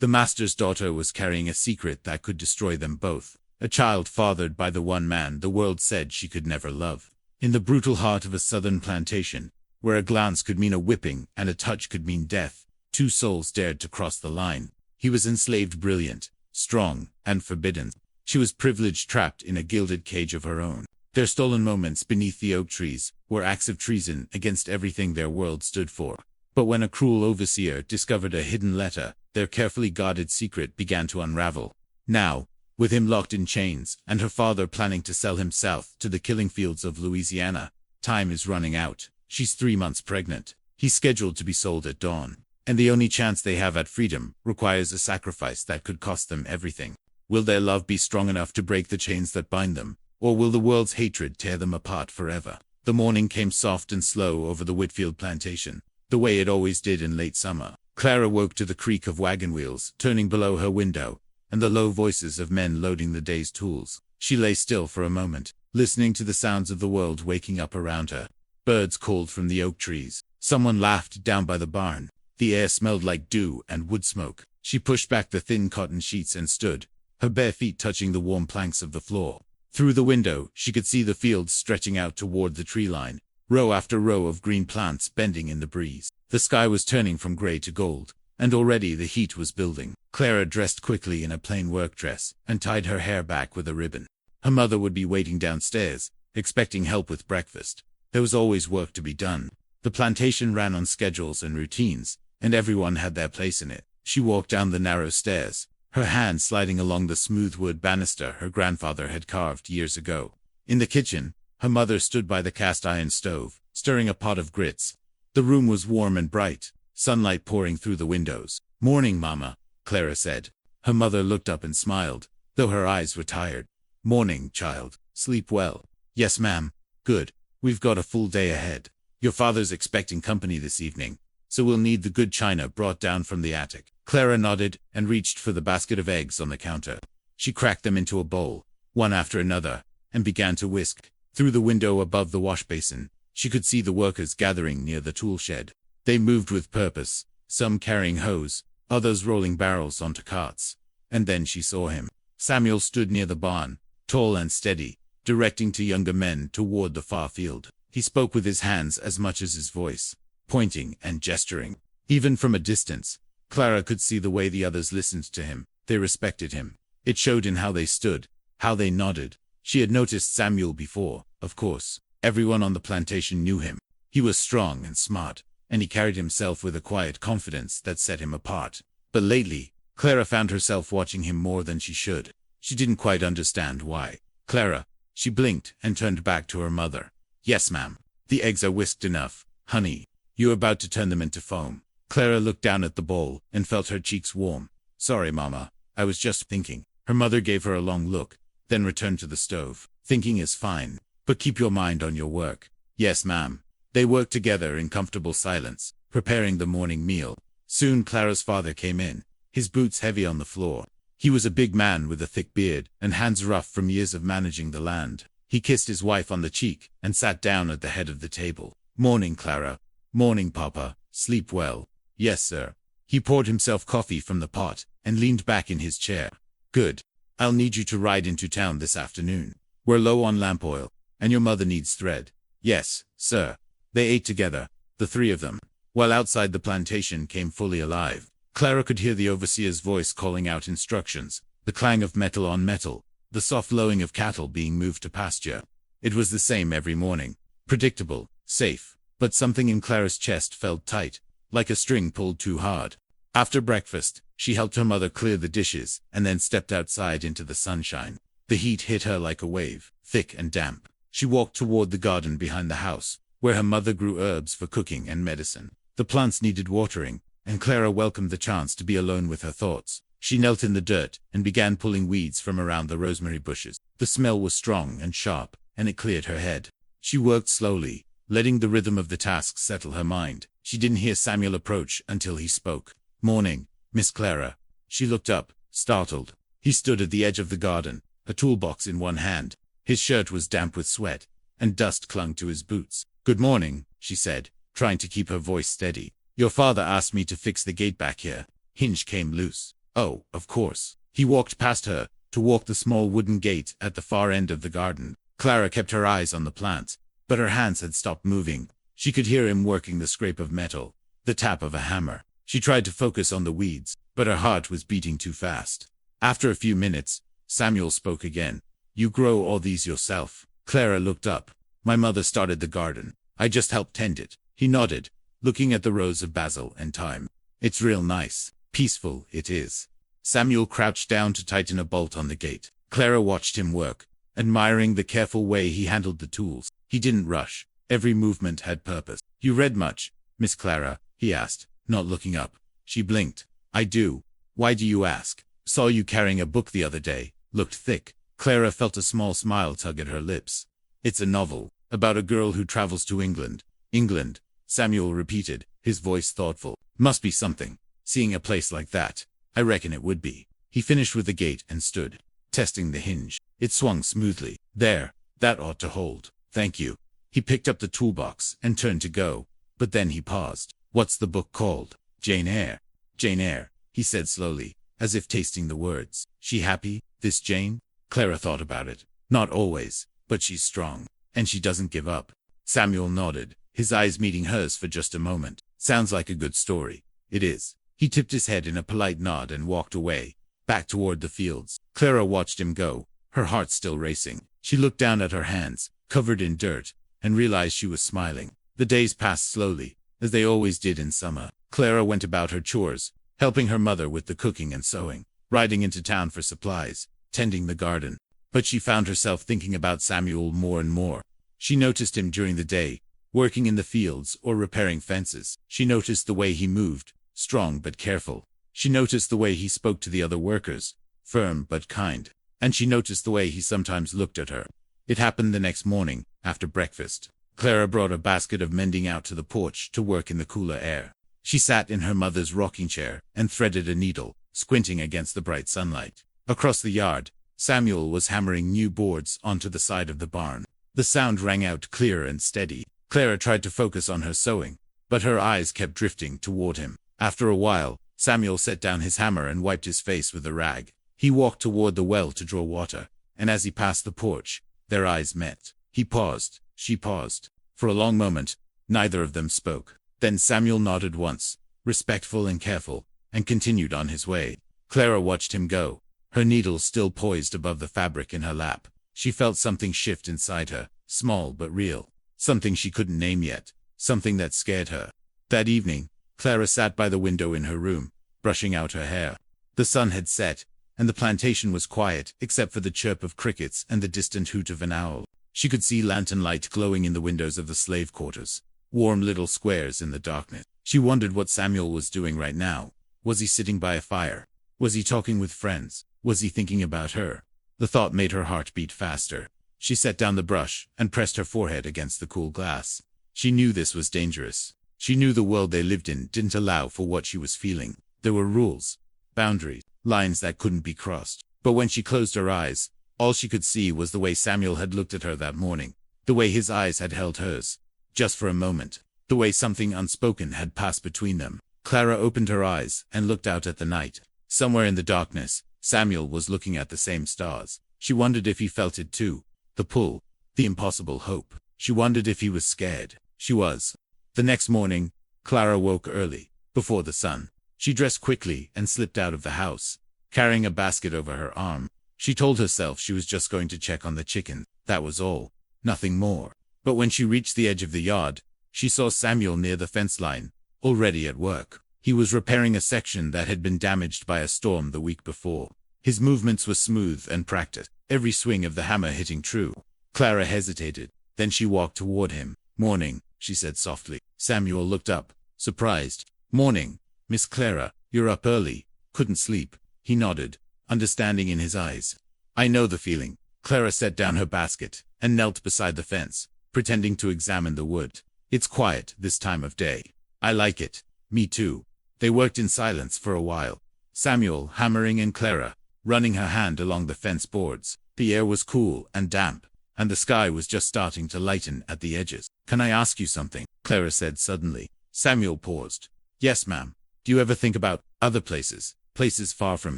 The master's daughter was carrying a secret that could destroy them both. A child fathered by the one man the world said she could never love. In the brutal heart of a southern plantation, where a glance could mean a whipping and a touch could mean death, two souls dared to cross the line. He was enslaved, brilliant, strong, and forbidden. She was privileged, trapped in a gilded cage of her own. Their stolen moments beneath the oak trees were acts of treason against everything their world stood for. But when a cruel overseer discovered a hidden letter, their carefully guarded secret began to unravel. Now, with him locked in chains, and her father planning to sell him south to the killing fields of Louisiana, time is running out. She's 3 months pregnant. He's scheduled to be sold at dawn. And the only chance they have at freedom requires a sacrifice that could cost them everything. Will their love be strong enough to break the chains that bind them, or will the world's hatred tear them apart forever? The morning came soft and slow over the Whitfield plantation, the way it always did in late summer. Clara woke to the creak of wagon wheels turning below her window, and the low voices of men loading the day's tools. She lay still for a moment, listening to the sounds of the world waking up around her. Birds called from the oak trees. Someone laughed down by the barn. The air smelled like dew and wood smoke. She pushed back the thin cotton sheets and stood, her bare feet touching the warm planks of the floor. Through the window, she could see the fields stretching out toward the tree line, row after row of green plants bending in the breeze. The sky was turning from gray to gold, and already the heat was building. Clara dressed quickly in a plain work dress and tied her hair back with a ribbon. Her mother would be waiting downstairs, expecting help with breakfast. There was always work to be done. The plantation ran on schedules and routines, and everyone had their place in it. She walked down the narrow stairs, her hand sliding along the smooth wood banister her grandfather had carved years ago. In the kitchen, her mother stood by the cast-iron stove, stirring a pot of grits. The room was warm and bright, sunlight pouring through the windows. "Morning, Mama," Clara said. Her mother looked up and smiled, though her eyes were tired. "Morning, child. Sleep well?" "Yes, ma'am." "Good. We've got a full day ahead. Your father's expecting company this evening, so we'll need the good china brought down from the attic." Clara nodded and reached for the basket of eggs on the counter. She cracked them into a bowl, one after another, and began to whisk. Through the window above the wash basin, she could see the workers gathering near the tool shed. They moved with purpose, some carrying hoes, others rolling barrels onto carts. And then she saw him. Samuel stood near the barn, tall and steady, directing two younger men toward the far field. He spoke with his hands as much as his voice, pointing and gesturing. Even from a distance, Clara could see the way the others listened to him. They respected him. It showed in how they stood, how they nodded. She had noticed Samuel before, of course. Everyone on the plantation knew him. He was strong and smart, and he carried himself with a quiet confidence that set him apart. But lately, Clara found herself watching him more than she should. She didn't quite understand why. "Clara," she blinked and turned back to her mother. "Yes, ma'am. The eggs are whisked enough, honey. You're about to turn them into foam." Clara looked down at the bowl and felt her cheeks warm. "Sorry, Mama. I was just thinking." Her mother gave her a long look, then returned to the stove. "Thinking is fine, but keep your mind on your work." "Yes, ma'am." They worked together in comfortable silence, preparing the morning meal. Soon Clara's father came in, his boots heavy on the floor. He was a big man with a thick beard and hands rough from years of managing the land. He kissed his wife on the cheek and sat down at the head of the table. "Morning, Clara." "Morning, Papa. Sleep well?" "Yes, sir." He poured himself coffee from the pot and leaned back in his chair. "Good. I'll need you to ride into town this afternoon. We're low on lamp oil, and your mother needs thread." "Yes, sir." They ate together, the three of them, while outside the plantation came fully alive. Clara could hear the overseer's voice calling out instructions, the clang of metal on metal, the soft lowing of cattle being moved to pasture. It was the same every morning, predictable, safe, but something in Clara's chest felt tight, like a string pulled too hard. After breakfast, she helped her mother clear the dishes and then stepped outside into the sunshine. The heat hit her like a wave, thick and damp. She walked toward the garden behind the house, where her mother grew herbs for cooking and medicine. The plants needed watering, and Clara welcomed the chance to be alone with her thoughts. She knelt in the dirt and began pulling weeds from around the rosemary bushes. The smell was strong and sharp, and it cleared her head. She worked slowly, letting the rhythm of the task settle her mind. She didn't hear Samuel approach until he spoke. "Morning, Miss Clara." She looked up, startled. He stood at the edge of the garden, a toolbox in one hand. His shirt was damp with sweat, and dust clung to his boots. "Good morning," she said, trying to keep her voice steady. "Your father asked me to fix the gate back here." Hinge came loose. Oh, of course. He walked past her, to walk the small wooden gate at the far end of the garden. Clara kept her eyes on the plants, but her hands had stopped moving. She could hear him working the scrape of metal, the tap of a hammer. She tried to focus on the weeds, but her heart was beating too fast. After a few minutes, Samuel spoke again. You grow all these yourself? Clara looked up. My mother started the garden. I just helped tend it. He nodded, looking at the rows of basil and thyme. It's real nice. Peaceful, it is. Samuel crouched down to tighten a bolt on the gate. Clara watched him work, admiring the careful way he handled the tools. He didn't rush. Every movement had purpose. You read much, Miss Clara? He asked, not looking up. She blinked. I do. Why do you ask? Saw you carrying a book the other day. Looked thick. Clara felt a small smile tug at her lips. It's a novel, about a girl who travels to England. England, Samuel repeated, his voice thoughtful. Must be something. Seeing a place like that. I reckon it would be. He finished with the gate and stood, testing the hinge. It swung smoothly. There, that ought to hold. Thank you. He picked up the toolbox and turned to go, but then he paused. What's the book called? Jane Eyre. Jane Eyre, he said slowly, as if tasting the words. She happy, this Jane? Clara thought about it. Not always, but she's strong, and she doesn't give up. Samuel nodded, his eyes meeting hers for just a moment. Sounds like a good story. It is. He tipped his head in a polite nod and walked away, back toward the fields. Clara watched him go, her heart still racing. She looked down at her hands, covered in dirt, and realized she was smiling. The days passed slowly, as they always did in summer. Clara went about her chores, helping her mother with the cooking and sewing, riding into town for supplies, tending the garden. But she found herself thinking about Samuel more and more. She noticed him during the day, working in the fields or repairing fences. She noticed the way he moved, strong but careful. She noticed the way he spoke to the other workers, firm but kind. And she noticed the way he sometimes looked at her. It happened the next morning, after breakfast. Clara brought a basket of mending out to the porch to work in the cooler air. She sat in her mother's rocking chair and threaded a needle, squinting against the bright sunlight. Across the yard, Samuel was hammering new boards onto the side of the barn. The sound rang out clear and steady. Clara tried to focus on her sewing, but her eyes kept drifting toward him. After a while, Samuel set down his hammer and wiped his face with a rag. He walked toward the well to draw water, and as he passed the porch, their eyes met. He paused. She paused. For a long moment, neither of them spoke. Then Samuel nodded once, respectful and careful, and continued on his way. Clara watched him go, her needle still poised above the fabric in her lap. She felt something shift inside her, small but real. Something she couldn't name yet. Something that scared her. That evening, Clara sat by the window in her room, brushing out her hair. The sun had set, and the plantation was quiet except for the chirp of crickets and the distant hoot of an owl. She could see lantern light glowing in the windows of the slave quarters, warm little squares in the darkness. She wondered what Samuel was doing right now. Was he sitting by a fire? Was he talking with friends? Was he thinking about her? The thought made her heart beat faster. She set down the brush and pressed her forehead against the cool glass. She knew this was dangerous. She knew the world they lived in didn't allow for what she was feeling. There were rules, boundaries, lines that couldn't be crossed. But when she closed her eyes, all she could see was the way Samuel had looked at her that morning, the way his eyes had held hers, just for a moment, the way something unspoken had passed between them. Clara opened her eyes and looked out at the night. Somewhere in the darkness, Samuel was looking at the same stars. She wondered if he felt it too, the pull, the impossible hope. She wondered if he was scared. She was. The next morning, Clara woke early, before the sun. She dressed quickly and slipped out of the house, carrying a basket over her arm. She told herself she was just going to check on the chicken. That was all. Nothing more. But when she reached the edge of the yard, she saw Samuel near the fence line, already at work. He was repairing a section that had been damaged by a storm the week before. His movements were smooth and practiced, every swing of the hammer hitting true. Clara hesitated. Then she walked toward him. Morning, she said softly. Samuel looked up, surprised. Morning, Miss Clara. You're up early. Couldn't sleep. He nodded, understanding in his eyes. I know the feeling. Clara set down her basket and knelt beside the fence, pretending to examine the wood. It's quiet this time of day. I like it. Me too. They worked in silence for a while. Samuel hammering and Clara running her hand along the fence boards. The air was cool and damp, and the sky was just starting to lighten at the edges. Can I ask you something? Clara said suddenly. Samuel paused. Yes, ma'am. Do you ever think about other places? Places far from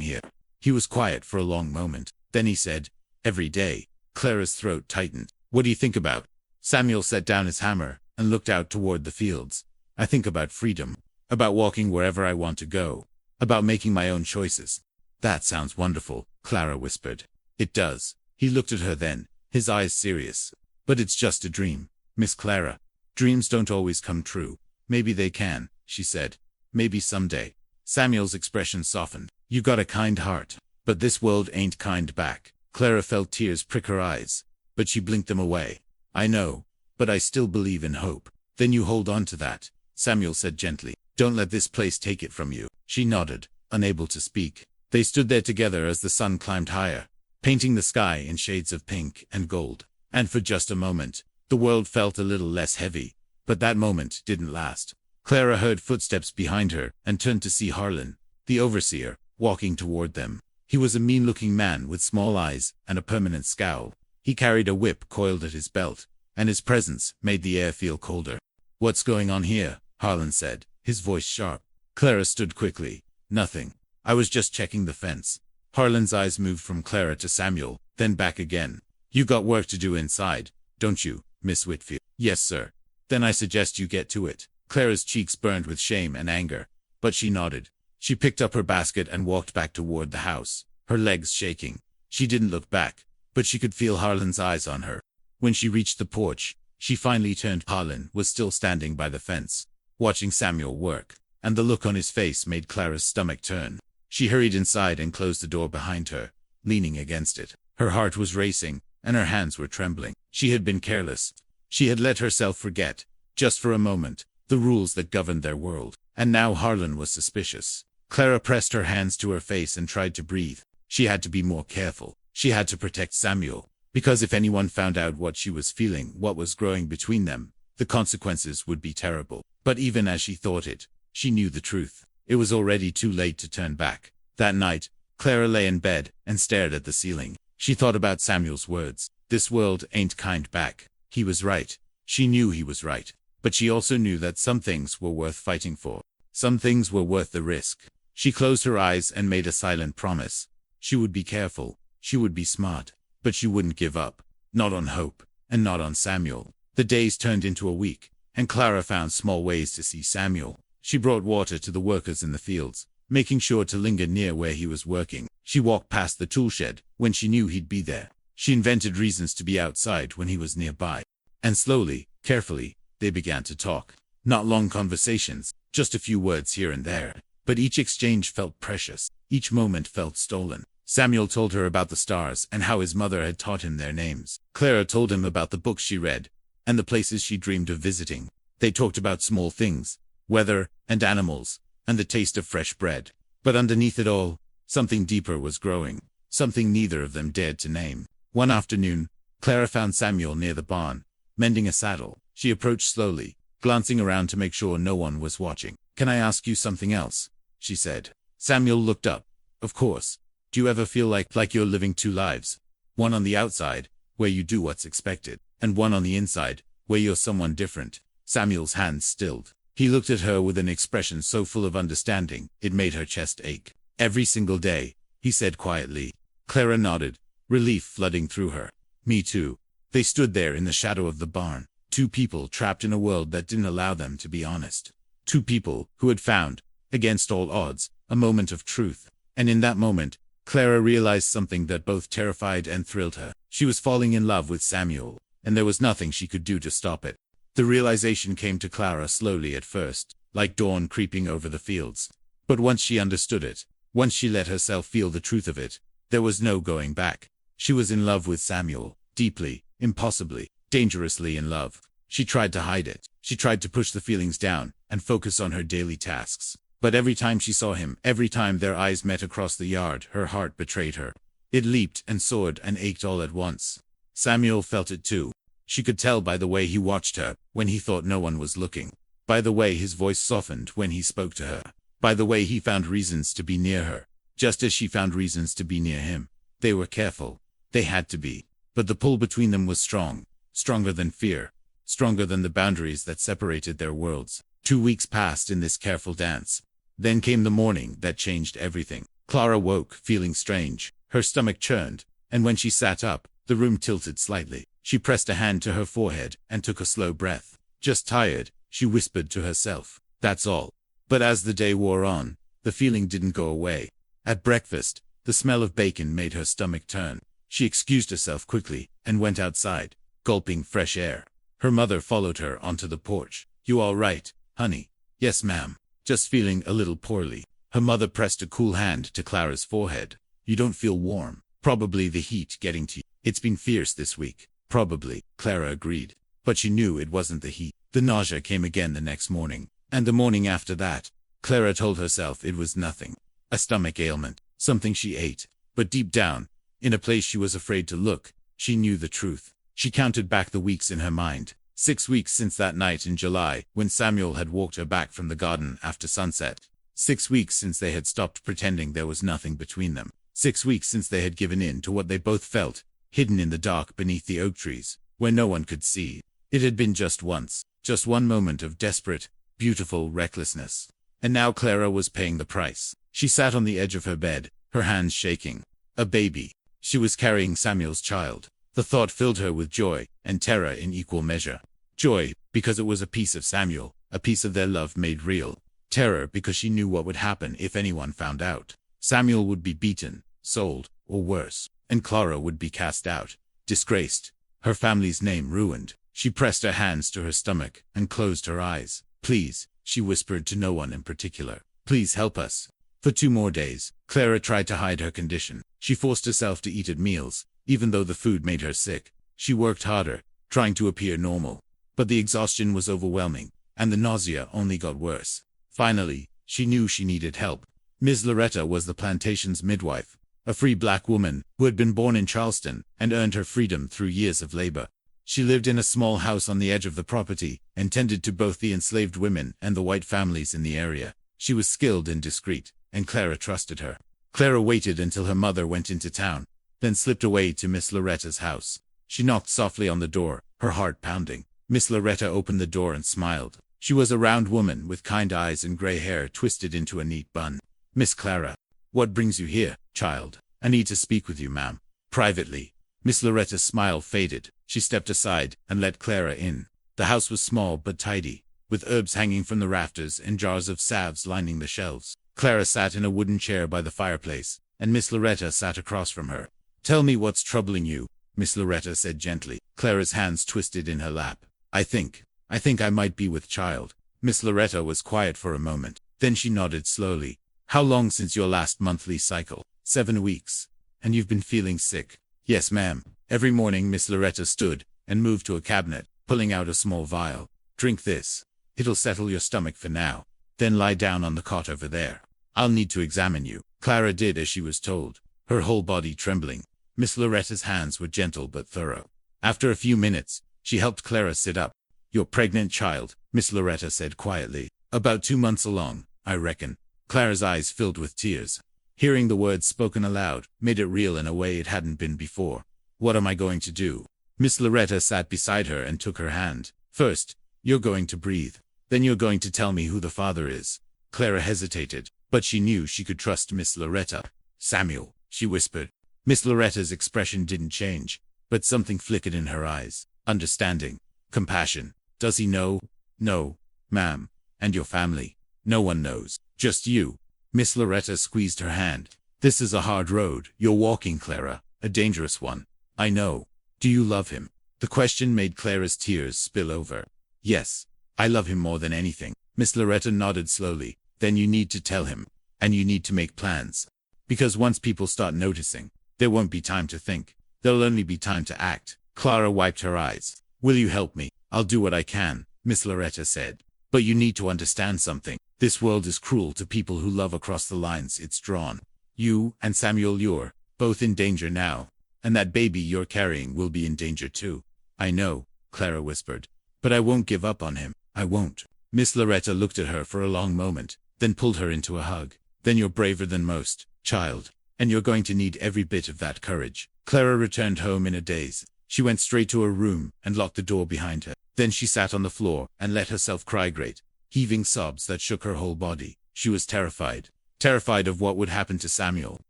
here. He was quiet for a long moment. Then he said, "Every day." Clara's throat tightened. "What do you think about?" Samuel set down his hammer and looked out toward the fields. "I think about freedom. About walking wherever I want to go. About making my own choices." "That sounds wonderful," Clara whispered. "It does." He looked at her then, his eyes serious. "But it's just a dream, Miss Clara. Dreams don't always come true." "Maybe they can," she said. "Maybe someday." Samuel's expression softened. "You got a kind heart. But this world ain't kind back." Clara felt tears prick her eyes, but she blinked them away. "I know, but I still believe in hope." "Then you hold on to that," Samuel said gently. "Don't let this place take it from you." She nodded, unable to speak. They stood there together as the sun climbed higher, painting the sky in shades of pink and gold. And for just a moment, the world felt a little less heavy. But that moment didn't last. Clara heard footsteps behind her and turned to see Harlan, the overseer, walking toward them. He was a mean-looking man with small eyes and a permanent scowl. He carried a whip coiled at his belt, and his presence made the air feel colder. "What's going on here?" Harlan said, his voice sharp. Clara stood quickly. "Nothing. I was just checking the fence." Harlan's eyes moved from Clara to Samuel, then back again. "You got work to do inside, don't you, Miss Whitfield?" "Yes, sir." "Then I suggest you get to it." Clara's cheeks burned with shame and anger, but she nodded. She picked up her basket and walked back toward the house, her legs shaking. She didn't look back, but she could feel Harlan's eyes on her. When she reached the porch, she finally turned. Harlan was still standing by the fence, watching Samuel work, and the look on his face made Clara's stomach turn. She hurried inside and closed the door behind her, leaning against it. Her heart was racing, and her hands were trembling. She had been careless. She had let herself forget, just for a moment, the rules that governed their world. And now Harlan was suspicious. Clara pressed her hands to her face and tried to breathe. She had to be more careful. She had to protect Samuel, because if anyone found out what she was feeling, what was growing between them, the consequences would be terrible. But even as she thought it, she knew the truth. It was already too late to turn back. That night, Clara lay in bed and stared at the ceiling. She thought about Samuel's words. "This world ain't kind back." He was right. She knew he was right. But she also knew that some things were worth fighting for. Some things were worth the risk. She closed her eyes and made a silent promise. She would be careful. She would be smart. But she wouldn't give up. Not on hope. And not on Samuel. The days turned into a week, and Clara found small ways to see Samuel. She brought water to the workers in the fields, making sure to linger near where he was working. She walked past the tool shed when she knew he'd be there. She invented reasons to be outside when he was nearby. And slowly, carefully, they began to talk. Not long conversations, just a few words here and there. But each exchange felt precious. Each moment felt stolen. Samuel told her about the stars and how his mother had taught him their names. Clara told him about the books she read and the places she dreamed of visiting. They talked about small things, weather and animals, and the taste of fresh bread. But underneath it all, something deeper was growing, something neither of them dared to name. One afternoon, Clara found Samuel near the barn, mending a saddle. She approached slowly, glancing around to make sure no one was watching. "Can I ask you something else?" she said. Samuel looked up. "Of course. Do you ever feel like you're living two lives? One on the outside, where you do what's expected, and one on the inside, where you're someone different?" Samuel's hands stilled. He looked at her with an expression so full of understanding, it made her chest ache. "Every single day," he said quietly. Clara nodded, relief flooding through her. "Me too." They stood there in the shadow of the barn. Two people trapped in a world that didn't allow them to be honest. Two people who had found, against all odds, a moment of truth. And in that moment, Clara realized something that both terrified and thrilled her. She was falling in love with Samuel, and there was nothing she could do to stop it. The realization came to Clara slowly at first, like dawn creeping over the fields. But once she understood it, once she let herself feel the truth of it, there was no going back. She was in love with Samuel, deeply, impossibly, dangerously in love. She tried to hide it. She tried to push the feelings down and focus on her daily tasks. But every time she saw him, every time their eyes met across the yard, her heart betrayed her. It leaped and soared and ached all at once. Samuel felt it too. She could tell by the way he watched her when he thought no one was looking, by the way his voice softened when he spoke to her, by the way he found reasons to be near her, just as she found reasons to be near him. They were careful. They had to be. But the pull between them was strong, stronger than fear, stronger than the boundaries that separated their worlds. 2 weeks passed in this careful dance. Then came the morning that changed everything. Clara woke, feeling strange. Her stomach churned, and when she sat up, the room tilted slightly. She pressed a hand to her forehead and took a slow breath. Just tired, she whispered to herself. That's all. But as the day wore on, the feeling didn't go away. At breakfast, the smell of bacon made her stomach turn. She excused herself quickly and went outside, gulping fresh air. Her mother followed her onto the porch. You all right, honey? Yes, ma'am. Just feeling a little poorly. Her mother pressed a cool hand to Clara's forehead. You don't feel warm. Probably the heat getting to you. It's been fierce this week. Probably, Clara agreed. But she knew it wasn't the heat. The nausea came again the next morning. And the morning after that. Clara told herself it was nothing. A stomach ailment. Something she ate. But deep down, in a place she was afraid to look, she knew the truth. She counted back the weeks in her mind. 6 weeks since that night in July, when Samuel had walked her back from the garden after sunset. 6 weeks since they had stopped pretending there was nothing between them. 6 weeks since they had given in to what they both felt, hidden in the dark beneath the oak trees, where no one could see. It had been just once, just one moment of desperate, beautiful recklessness. And now Clara was paying the price. She sat on the edge of her bed, her hands shaking. A baby. She was carrying Samuel's child. The thought filled her with joy and terror in equal measure. Joy, because it was a piece of Samuel, a piece of their love made real. Terror, because she knew what would happen if anyone found out. Samuel would be beaten, sold, or worse, and Clara would be cast out, disgraced, her family's name ruined. She pressed her hands to her stomach and closed her eyes. Please, she whispered to no one in particular. Please help us. For 2 more days, Clara tried to hide her condition. She forced herself to eat at meals, even though the food made her sick. She worked harder, trying to appear normal. But the exhaustion was overwhelming, and the nausea only got worse. Finally, she knew she needed help. Ms. Loretta was the plantation's midwife, a free black woman who had been born in Charleston and earned her freedom through years of labor. She lived in a small house on the edge of the property and tended to both the enslaved women and the white families in the area. She was skilled and discreet, and Clara trusted her. Clara waited until her mother went into town, then slipped away to Miss Loretta's house. She knocked softly on the door, her heart pounding. Miss Loretta opened the door and smiled. She was a round woman with kind eyes and gray hair twisted into a neat bun. Miss Clara, what brings you here, child? I need to speak with you, ma'am. Privately. Miss Loretta's smile faded. She stepped aside and let Clara in. The house was small but tidy, with herbs hanging from the rafters and jars of salves lining the shelves. Clara sat in a wooden chair by the fireplace, and Miss Loretta sat across from her. Tell me what's troubling you, Miss Loretta said gently. Clara's hands twisted in her lap. I think I might be with child. Miss Loretta was quiet for a moment. Then she nodded slowly. How long since your last monthly cycle? 7 weeks. And you've been feeling sick? Yes, ma'am. Every morning Miss Loretta stood and moved to a cabinet, pulling out a small vial. Drink this. It'll settle your stomach for now. Then lie down on the cot over there. I'll need to examine you. Clara did as she was told, her whole body trembling. Miss Loretta's hands were gentle but thorough. After a few minutes, she helped Clara sit up. You're pregnant, child, Miss Loretta said quietly. About 2 months along, I reckon. Clara's eyes filled with tears. Hearing the words spoken aloud made it real in a way it hadn't been before. What am I going to do? Miss Loretta sat beside her and took her hand. First, you're going to breathe. Then you're going to tell me who the father is. Clara hesitated, but she knew she could trust Miss Loretta. Samuel, she whispered. Miss Loretta's expression didn't change, but something flickered in her eyes. Understanding. Compassion. Does he know? No, ma'am. And your family? No one knows. Just you. Miss Loretta squeezed her hand. This is a hard road you're walking, Clara. A dangerous one. I know. Do you love him? The question made Clara's tears spill over. Yes. I love him more than anything. Miss Loretta nodded slowly. Then you need to tell him. And you need to make plans. Because once people start noticing, there won't be time to think. There'll only be time to act. Clara wiped her eyes. Will you help me? I'll do what I can, Miss Loretta said. But you need to understand something. This world is cruel to people who love across the lines it's drawn. You and Samuel, you're both in danger now. And that baby you're carrying will be in danger too. I know, Clara whispered. But I won't give up on him. I won't. Miss Loretta looked at her for a long moment, then pulled her into a hug. Then you're braver than most, child. And you're going to need every bit of that courage. Clara returned home in a daze. She went straight to her room and locked the door behind her. Then she sat on the floor and let herself cry great, heaving sobs that shook her whole body. She was terrified. Terrified of what would happen to Samuel.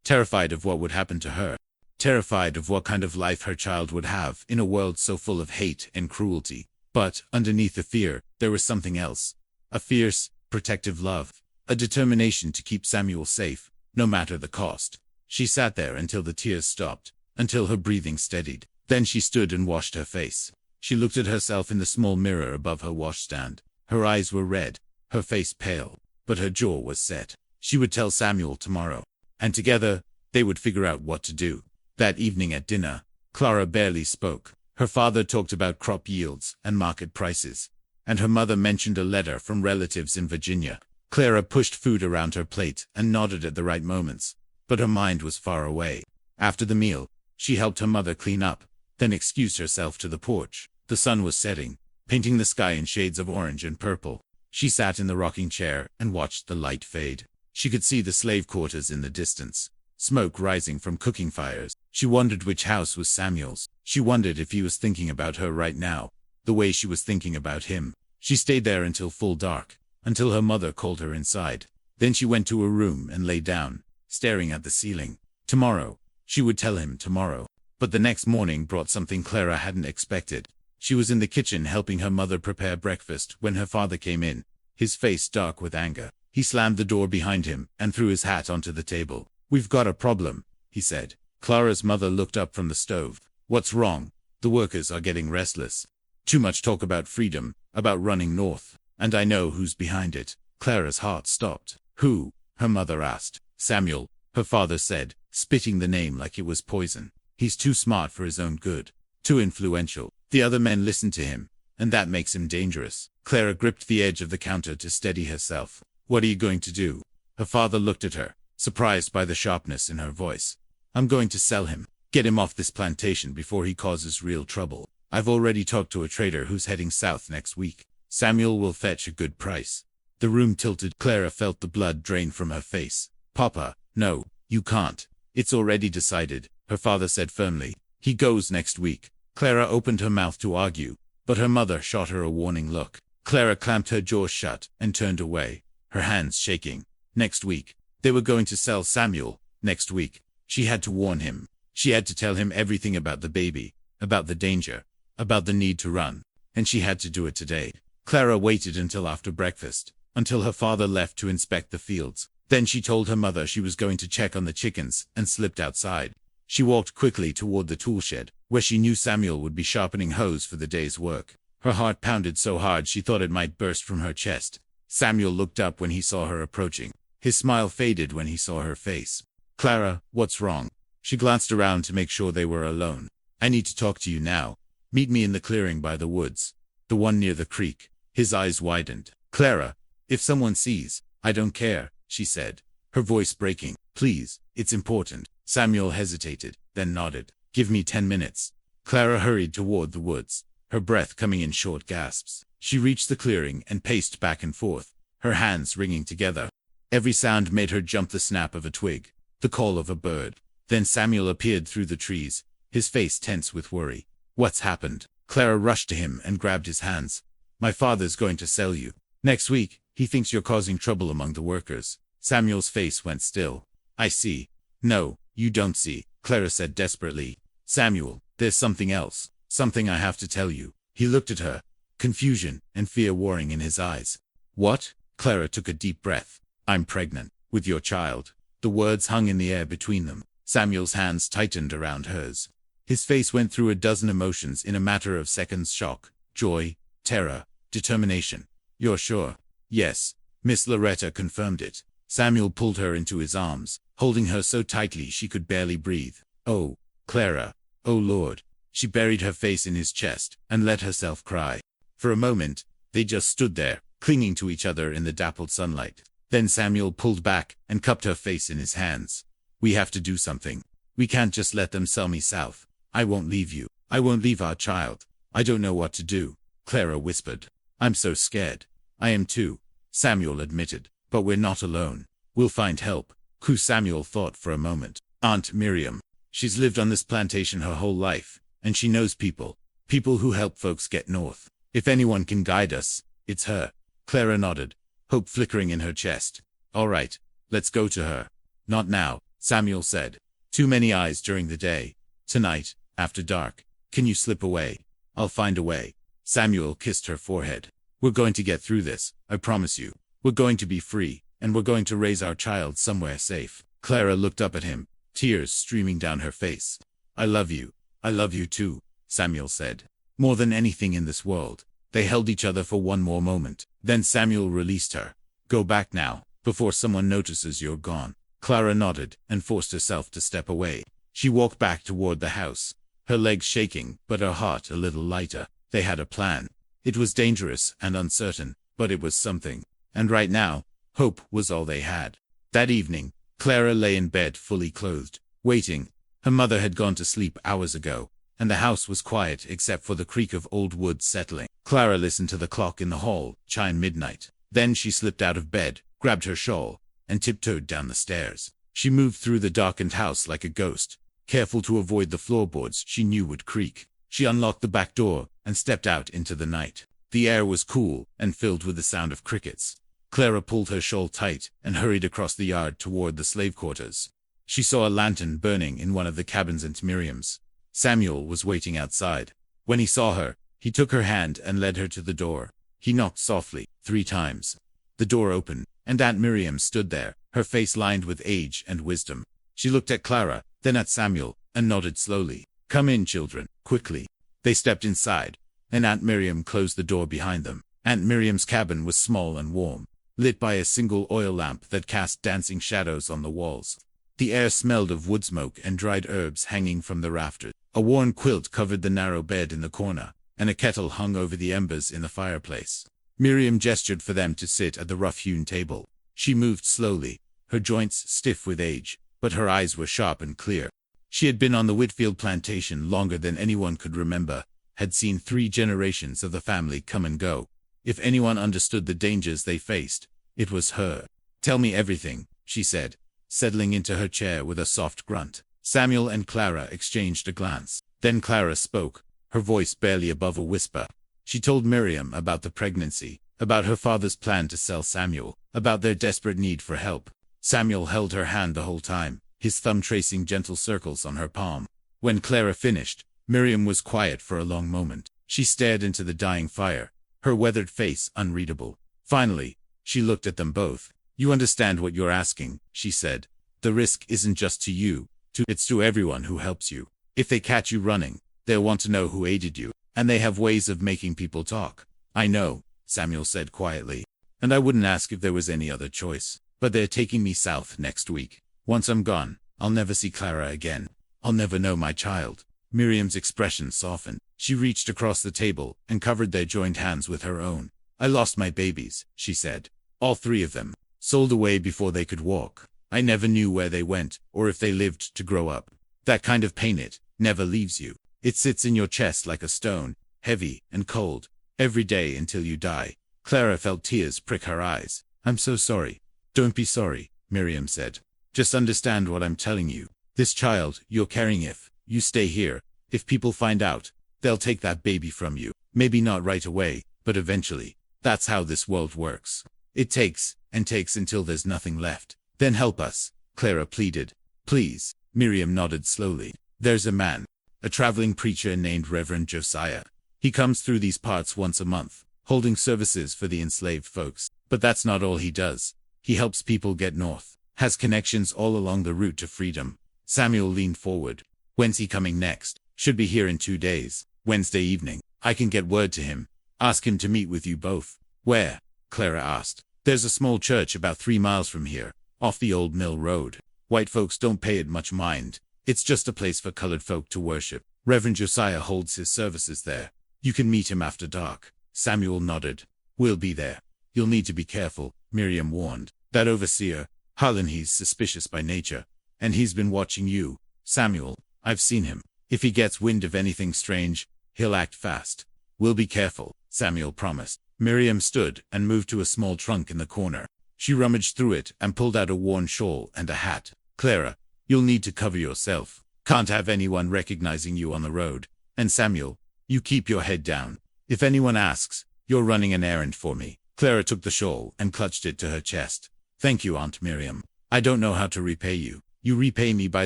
Terrified of what would happen to her. Terrified of what kind of life her child would have in a world so full of hate and cruelty. But, underneath the fear, there was something else. A fierce, protective love. A determination to keep Samuel safe, no matter the cost. She sat there until the tears stopped, until her breathing steadied. Then she stood and washed her face. She looked at herself in the small mirror above her washstand. Her eyes were red, her face pale, but her jaw was set. She would tell Samuel tomorrow. And together, they would figure out what to do. That evening at dinner, Clara barely spoke. Her father talked about crop yields and market prices, and her mother mentioned a letter from relatives in Virginia. Clara pushed food around her plate and nodded at the right moments, but her mind was far away. After the meal, she helped her mother clean up, then excused herself to the porch. The sun was setting, painting the sky in shades of orange and purple. She sat in the rocking chair and watched the light fade. She could see the slave quarters in the distance, smoke rising from cooking fires. She wondered which house was Samuel's. She wondered if he was thinking about her right now, the way she was thinking about him. She stayed there until full dark, until her mother called her inside. Then she went to her room and lay down, staring at the ceiling. Tomorrow. She would tell him tomorrow. But the next morning brought something Clara hadn't expected. She was in the kitchen helping her mother prepare breakfast when her father came in, his face dark with anger. He slammed the door behind him and threw his hat onto the table. "We've got a problem," he said. Clara's mother looked up from the stove. "What's wrong?" "The workers are getting restless. Too much talk about freedom, about running north. And I know who's behind it." Clara's heart stopped. "Who?" her mother asked. "Samuel," her father said, spitting the name like it was poison. "He's too smart for his own good. Too influential. The other men listen to him, and that makes him dangerous." Clara gripped the edge of the counter to steady herself. "What are you going to do?" Her father looked at her, surprised by the sharpness in her voice. "I'm going to sell him. Get him off this plantation before he causes real trouble. I've already talked to a trader who's heading south next week. Samuel will fetch a good price." The room tilted. Clara felt the blood drain from her face. "Papa, no, you can't. It's already decided," her father said firmly. "He goes next week." Clara opened her mouth to argue, but her mother shot her a warning look. Clara clamped her jaws shut and turned away, her hands shaking. Next week. They were going to sell Samuel. Next week. She had to warn him. She had to tell him everything about the baby, about the danger, about the need to run. And she had to do it today. Clara waited until after breakfast, until her father left to inspect the fields. Then she told her mother she was going to check on the chickens and slipped outside. She walked quickly toward the tool shed, where she knew Samuel would be sharpening hoes for the day's work. Her heart pounded so hard she thought it might burst from her chest. Samuel looked up when he saw her approaching. His smile faded when he saw her face. "Clara, what's wrong?" She glanced around to make sure they were alone. "I need to talk to you now. Meet me in the clearing by the woods. The one near the creek." His eyes widened. "Clara, if someone sees, I don't care," she said, her voice breaking. "Please, it's important." Samuel hesitated, then nodded. "Give me 10 minutes. Clara hurried toward the woods, her breath coming in short gasps. She reached the clearing and paced back and forth, her hands ringing together. Every sound made her jump: the snap of a twig, the call of a bird. Then Samuel appeared through the trees, his face tense with worry. "What's happened?" Clara rushed to him and grabbed his hands. "My father's going to sell you. Next week. He thinks you're causing trouble among the workers." Samuel's face went still. "I see." "No, you don't see," Clara said desperately. "Samuel, there's something else. Something I have to tell you." He looked at her, confusion and fear warring in his eyes. "What?" Clara took a deep breath. "I'm pregnant. With your child." The words hung in the air between them. Samuel's hands tightened around hers. His face went through a dozen emotions in a matter of seconds: shock, joy, terror, determination. "You're sure?" "Yes." Miss Loretta confirmed it. Samuel pulled her into his arms, holding her so tightly she could barely breathe. "Oh, Clara. Oh Lord." She buried her face in his chest and let herself cry. For a moment, they just stood there, clinging to each other in the dappled sunlight. Then Samuel pulled back and cupped her face in his hands. "We have to do something. We can't just let them sell me south. I won't leave you. I won't leave our child. I don't know what to do," Clara whispered. "I'm so scared." "I am too," Samuel admitted. "But we're not alone. We'll find help." Samuel thought for a moment. "Aunt Miriam. She's lived on this plantation her whole life, and she knows people who help folks get north. If anyone can guide us, it's her." Clara nodded, hope flickering in her chest. All right, let's go to her. Not now, Samuel said. Too many eyes during the day. Tonight, after dark. Can you slip away? I'll find a way. Samuel kissed her forehead. We're going to get through this, I promise you. We're going to be free, and we're going to raise our child somewhere safe. Clara looked up at him, tears streaming down her face. I love you. I love you too, Samuel said. More than anything in this world. They held each other for one more moment. Then Samuel released her. Go back now, before someone notices you're gone. Clara nodded and forced herself to step away. She walked back toward the house, her legs shaking, but her heart a little lighter. They had a plan. It was dangerous and uncertain, but it was something. And right now, hope was all they had. That evening, Clara lay in bed fully clothed, waiting. Her mother had gone to sleep hours ago, and the house was quiet except for the creak of old wood settling. Clara listened to the clock in the hall chime midnight. Then she slipped out of bed, grabbed her shawl, and tiptoed down the stairs. She moved through the darkened house like a ghost, careful to avoid the floorboards she knew would creak. She unlocked the back door and stepped out into the night. The air was cool and filled with the sound of crickets. Clara pulled her shawl tight and hurried across the yard toward the slave quarters. She saw a lantern burning in one of the cabins Aunt Miriam's. Samuel was waiting outside. When he saw her, he took her hand and led her to the door. He knocked softly, 3 times. The door opened, and Aunt Miriam stood there, her face lined with age and wisdom. She looked at Clara, then at Samuel, and nodded slowly. Come in, children, quickly. They stepped inside, and Aunt Miriam closed the door behind them. Aunt Miriam's cabin was small and warm, lit by a single oil lamp that cast dancing shadows on the walls. The air smelled of wood smoke and dried herbs hanging from the rafters. A worn quilt covered the narrow bed in the corner, and a kettle hung over the embers in the fireplace. Miriam gestured for them to sit at the rough-hewn table. She moved slowly, her joints stiff with age, but her eyes were sharp and clear. She had been on the Whitfield plantation longer than anyone could remember, had seen 3 generations of the family come and go. If anyone understood the dangers they faced, it was her. Tell me everything, she said, settling into her chair with a soft grunt. Samuel and Clara exchanged a glance. Then Clara spoke, her voice barely above a whisper. She told Miriam about the pregnancy, about her father's plan to sell Samuel, about their desperate need for help. Samuel held her hand the whole time, his thumb tracing gentle circles on her palm. When Clara finished, Miriam was quiet for a long moment. She stared into the dying fire, her weathered face unreadable. Finally, she looked at them both. You understand what you're asking, she said. The risk isn't just to you, it's to everyone who helps you. If they catch you running, they'll want to know who aided you, and they have ways of making people talk. I know, Samuel said quietly, and I wouldn't ask if there was any other choice. But they're taking me south next week. Once I'm gone, I'll never see Clara again. I'll never know my child. Miriam's expression softened. She reached across the table and covered their joined hands with her own. I lost my babies, she said. All 3 of them. Sold away before they could walk. I never knew where they went, or if they lived to grow up. That kind of pain, it never leaves you. It sits in your chest like a stone, heavy and cold, every day until you die. Clara felt tears prick her eyes. I'm so sorry. Don't be sorry, Miriam said. Just understand what I'm telling you. This child you're carrying, if you stay here, if people find out, they'll take that baby from you. Maybe not right away, but eventually. That's how this world works. It takes and takes until there's nothing left. Then help us, Clara pleaded. Please. Miriam nodded slowly. There's a man, a traveling preacher named Reverend Josiah. He comes through these parts once a month, holding services for the enslaved folks. But that's not all he does. He helps people get north, has connections all along the route to freedom. Samuel leaned forward. When's he coming next? Should be here in 2 days. Wednesday evening. I can get word to him. Ask him to meet with you both. Where? Clara asked. There's a small church about 3 miles from here, off the old mill road. White folks don't pay it much mind. It's just a place for colored folk to worship. Reverend Josiah holds his services there. You can meet him after dark. Samuel nodded. We'll be there. You'll need to be careful, Miriam warned. That overseer, Harlan, he's suspicious by nature. And he's been watching you. Samuel, I've seen him. If he gets wind of anything strange, he'll act fast. We'll be careful, Samuel promised. Miriam stood and moved to a small trunk in the corner. She rummaged through it and pulled out a worn shawl and a hat. Clara, you'll need to cover yourself. Can't have anyone recognizing you on the road. And Samuel, you keep your head down. If anyone asks, you're running an errand for me. Clara took the shawl and clutched it to her chest. Thank you, Aunt Miriam. I don't know how to repay you. You repay me by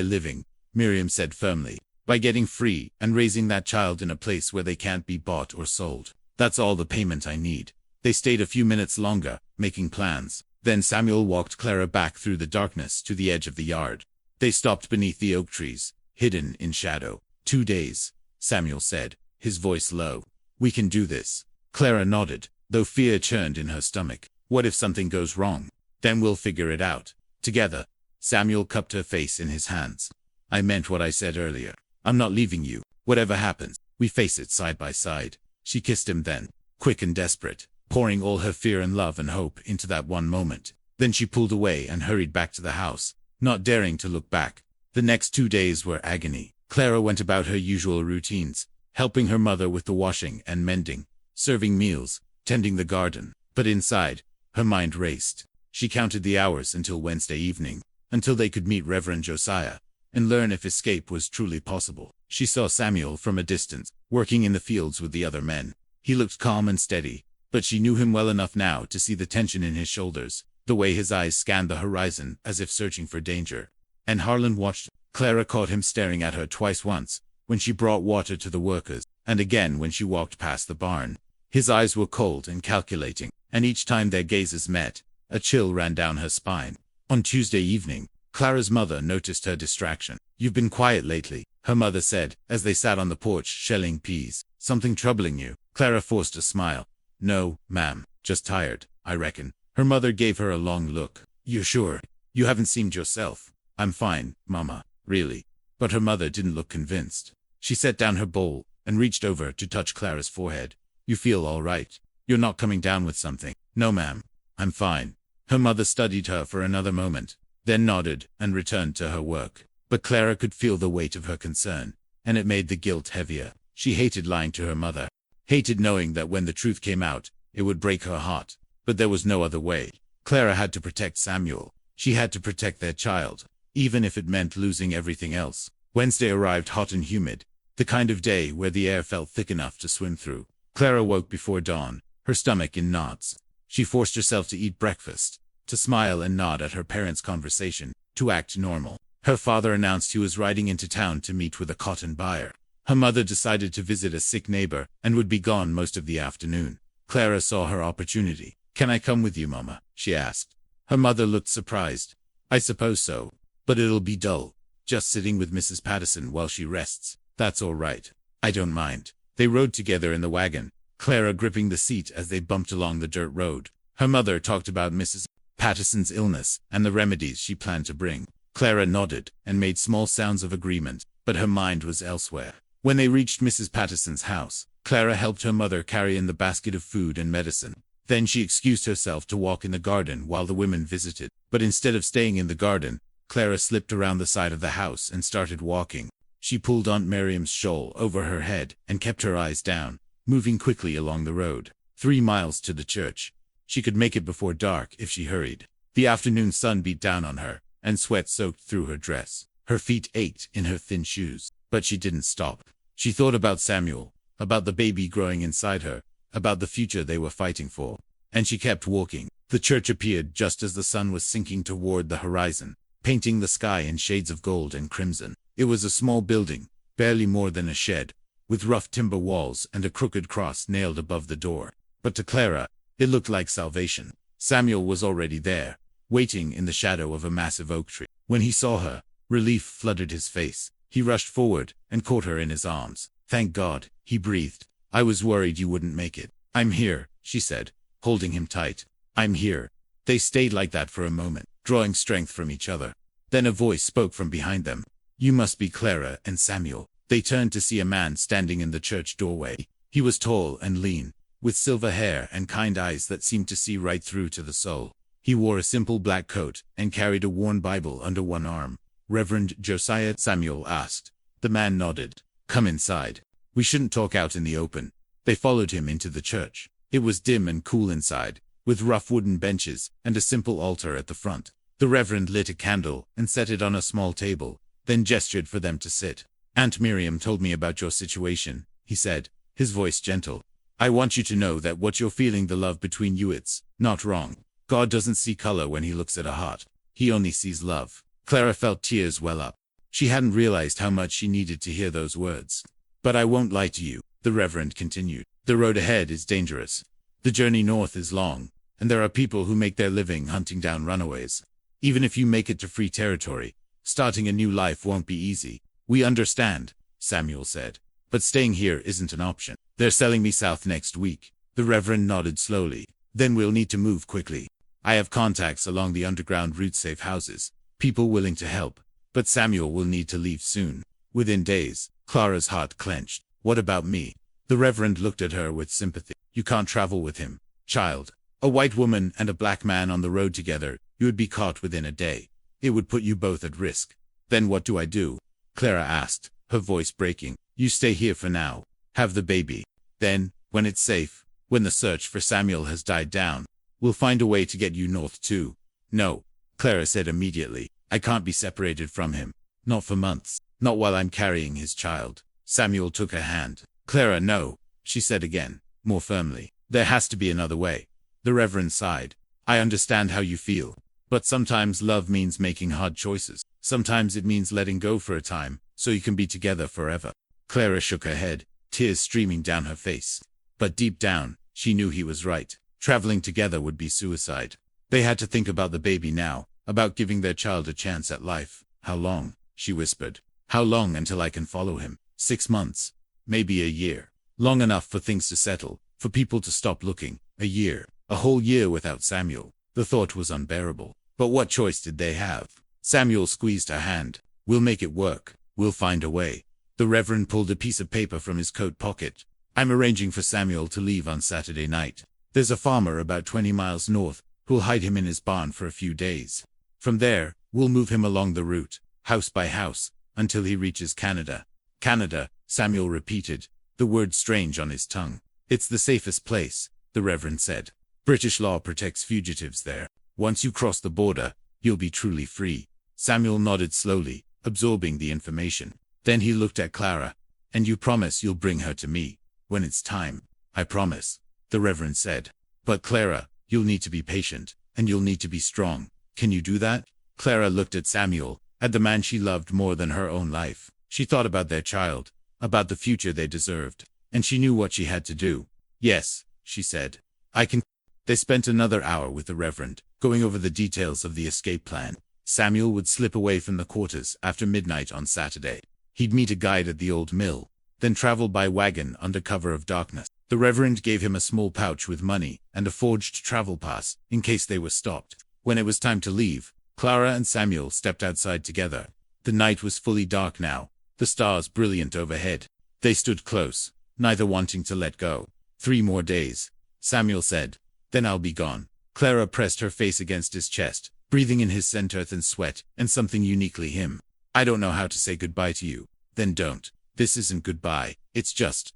living, Miriam said firmly, by getting free and raising that child in a place where they can't be bought or sold. That's all the payment I need. They stayed a few minutes longer, making plans. Then Samuel walked Clara back through the darkness to the edge of the yard. They stopped beneath the oak trees, hidden in shadow. 2 days, Samuel said, his voice low. We can do this. Clara nodded, though fear churned in her stomach. What if something goes wrong? Then we'll figure it out. Together. Samuel cupped her face in his hands. I meant what I said earlier. I'm not leaving you. Whatever happens, we face it side by side. She kissed him then, quick and desperate, pouring all her fear and love and hope into that one moment. Then she pulled away and hurried back to the house, not daring to look back. The next 2 days were agony. Clara went about her usual routines, helping her mother with the washing and mending, serving meals, tending the garden. But inside, her mind raced. She counted the hours until Wednesday evening, until they could meet Reverend Josiah and learn if escape was truly possible. She saw Samuel from a distance, working in the fields with the other men. He looked calm and steady, but she knew him well enough now to see the tension in his shoulders, the way his eyes scanned the horizon as if searching for danger. And Harlan watched. Clara caught him staring at her twice, once when she brought water to the workers, and again when she walked past the barn. His eyes were cold and calculating, and each time their gazes met, a chill ran down her spine. On Tuesday evening, Clara's mother noticed her distraction. You've been quiet lately, her mother said, as they sat on the porch shelling peas. Something troubling you? Clara forced a smile. No, ma'am, just tired, I reckon. Her mother gave her a long look. You're sure? You haven't seemed yourself. I'm fine, Mama, really. But her mother didn't look convinced. She set down her bowl and reached over to touch Clara's forehead. You feel all right? You're not coming down with something? No, ma'am. I'm fine. Her mother studied her for another moment, then nodded and returned to her work. But Clara could feel the weight of her concern, and it made the guilt heavier. She hated lying to her mother, hated knowing that when the truth came out, it would break her heart. But there was no other way. Clara had to protect Samuel. She had to protect their child, even if it meant losing everything else. Wednesday arrived hot and humid, the kind of day where the air felt thick enough to swim through. Clara woke before dawn, her stomach in knots. She forced herself to eat breakfast, to smile and nod at her parents' conversation, to act normal. Her father announced he was riding into town to meet with a cotton buyer. Her mother decided to visit a sick neighbor and would be gone most of the afternoon. Clara saw her opportunity. Can I come with you, Mama? She asked. Her mother looked surprised. I suppose so, but it'll be dull, just sitting with Mrs. Patterson while she rests. That's all right. I don't mind. They rode together in the wagon, Clara gripping the seat as they bumped along the dirt road. Her mother talked about Mrs. Patterson's illness and the remedies she planned to bring. Clara nodded and made small sounds of agreement, but her mind was elsewhere. When they reached Mrs. Patterson's house, Clara helped her mother carry in the basket of food and medicine. Then she excused herself to walk in the garden while the women visited. But instead of staying in the garden, Clara slipped around the side of the house and started walking. She pulled Aunt Miriam's shawl over her head and kept her eyes down, moving quickly along the road. 3 miles to the church. She could make it before dark if she hurried. The afternoon sun beat down on her, and sweat soaked through her dress. Her feet ached in her thin shoes, but she didn't stop. She thought about Samuel, about the baby growing inside her, about the future they were fighting for. And she kept walking. The church appeared just as the sun was sinking toward the horizon, painting the sky in shades of gold and crimson. It was a small building, barely more than a shed, with rough timber walls and a crooked cross nailed above the door. But to Clara, it looked like salvation. Samuel was already there, waiting in the shadow of a massive oak tree. When he saw her, relief flooded his face. He rushed forward and caught her in his arms. Thank God, he breathed. I was worried you wouldn't make it. I'm here, she said, holding him tight. I'm here. They stayed like that for a moment, drawing strength from each other. Then a voice spoke from behind them. You must be Clara and Samuel. They turned to see a man standing in the church doorway. He was tall and lean, with silver hair and kind eyes that seemed to see right through to the soul. He wore a simple black coat and carried a worn Bible under one arm. Reverend Josiah? Samuel asked. The man nodded. Come inside. We shouldn't talk out in the open. They followed him into the church. It was dim and cool inside, with rough wooden benches and a simple altar at the front. The Reverend lit a candle and set it on a small table, then gestured for them to sit. Aunt Miriam told me about your situation, he said, his voice gentle. I want you to know that what you're feeling, the love between you, it's not wrong. God doesn't see color when he looks at a heart. He only sees love. Clara felt tears well up. She hadn't realized how much she needed to hear those words. But I won't lie to you, the Reverend continued. The road ahead is dangerous. The journey north is long, and there are people who make their living hunting down runaways. Even if you make it to free territory, starting a new life won't be easy. We understand, Samuel said. But staying here isn't an option. They're selling me south next week. The Reverend nodded slowly. Then we'll need to move quickly. I have contacts along the underground route, safe houses, people willing to help. But Samuel will need to leave soon. Within days. Clara's heart clenched. What about me? The Reverend looked at her with sympathy. You can't travel with him, child. A white woman and a black man on the road together, you would be caught within a day. It would put you both at risk. Then what do I do? Clara asked, her voice breaking. You stay here for now. Have the baby. Then, when it's safe, when the search for Samuel has died down, we'll find a way to get you north too. No, Clara said immediately. I can't be separated from him. Not for months. Not while I'm carrying his child. Samuel took her hand. Clara, no, she said again, more firmly. There has to be another way. The Reverend sighed. I understand how you feel. But sometimes love means making hard choices. Sometimes it means letting go for a time, so you can be together forever. Clara shook her head, tears streaming down her face. But deep down, she knew he was right. Traveling together would be suicide. They had to think about the baby now, about giving their child a chance at life. How long? She whispered. How long until I can follow him? 6 months. Maybe a year. Long enough for things to settle, for people to stop looking. A year. A whole year without Samuel. The thought was unbearable. But what choice did they have? Samuel squeezed her hand. We'll make it work. We'll find a way. The Reverend pulled a piece of paper from his coat pocket. I'm arranging for Samuel to leave on Saturday night. There's a farmer about 20 miles north who'll hide him in his barn for a few days. From there, we'll move him along the route, house by house, until he reaches Canada. Canada, Samuel repeated, the word strange on his tongue. It's the safest place, the Reverend said. British law protects fugitives there. Once you cross the border, you'll be truly free. Samuel nodded slowly, absorbing the information. Then he looked at Clara. And you promise you'll bring her to me, when it's time? I promise, the Reverend said. But Clara, you'll need to be patient, and you'll need to be strong. Can you do that? Clara looked at Samuel, at the man she loved more than her own life. She thought about their child, about the future they deserved, and she knew what she had to do. Yes, she said. I can. They spent another hour with the Reverend, going over the details of the escape plan. Samuel would slip away from the quarters after midnight on Saturday. He'd meet a guide at the old mill, then travel by wagon under cover of darkness. The Reverend gave him a small pouch with money and a forged travel pass, in case they were stopped. When it was time to leave, Clara and Samuel stepped outside together. The night was fully dark now, the stars brilliant overhead. They stood close, neither wanting to let go. 3 more days, Samuel said. Then I'll be gone. Clara pressed her face against his chest, breathing in his scent, earth and sweat, and something uniquely him. I don't know how to say goodbye to you. Then don't. This isn't goodbye, it's just,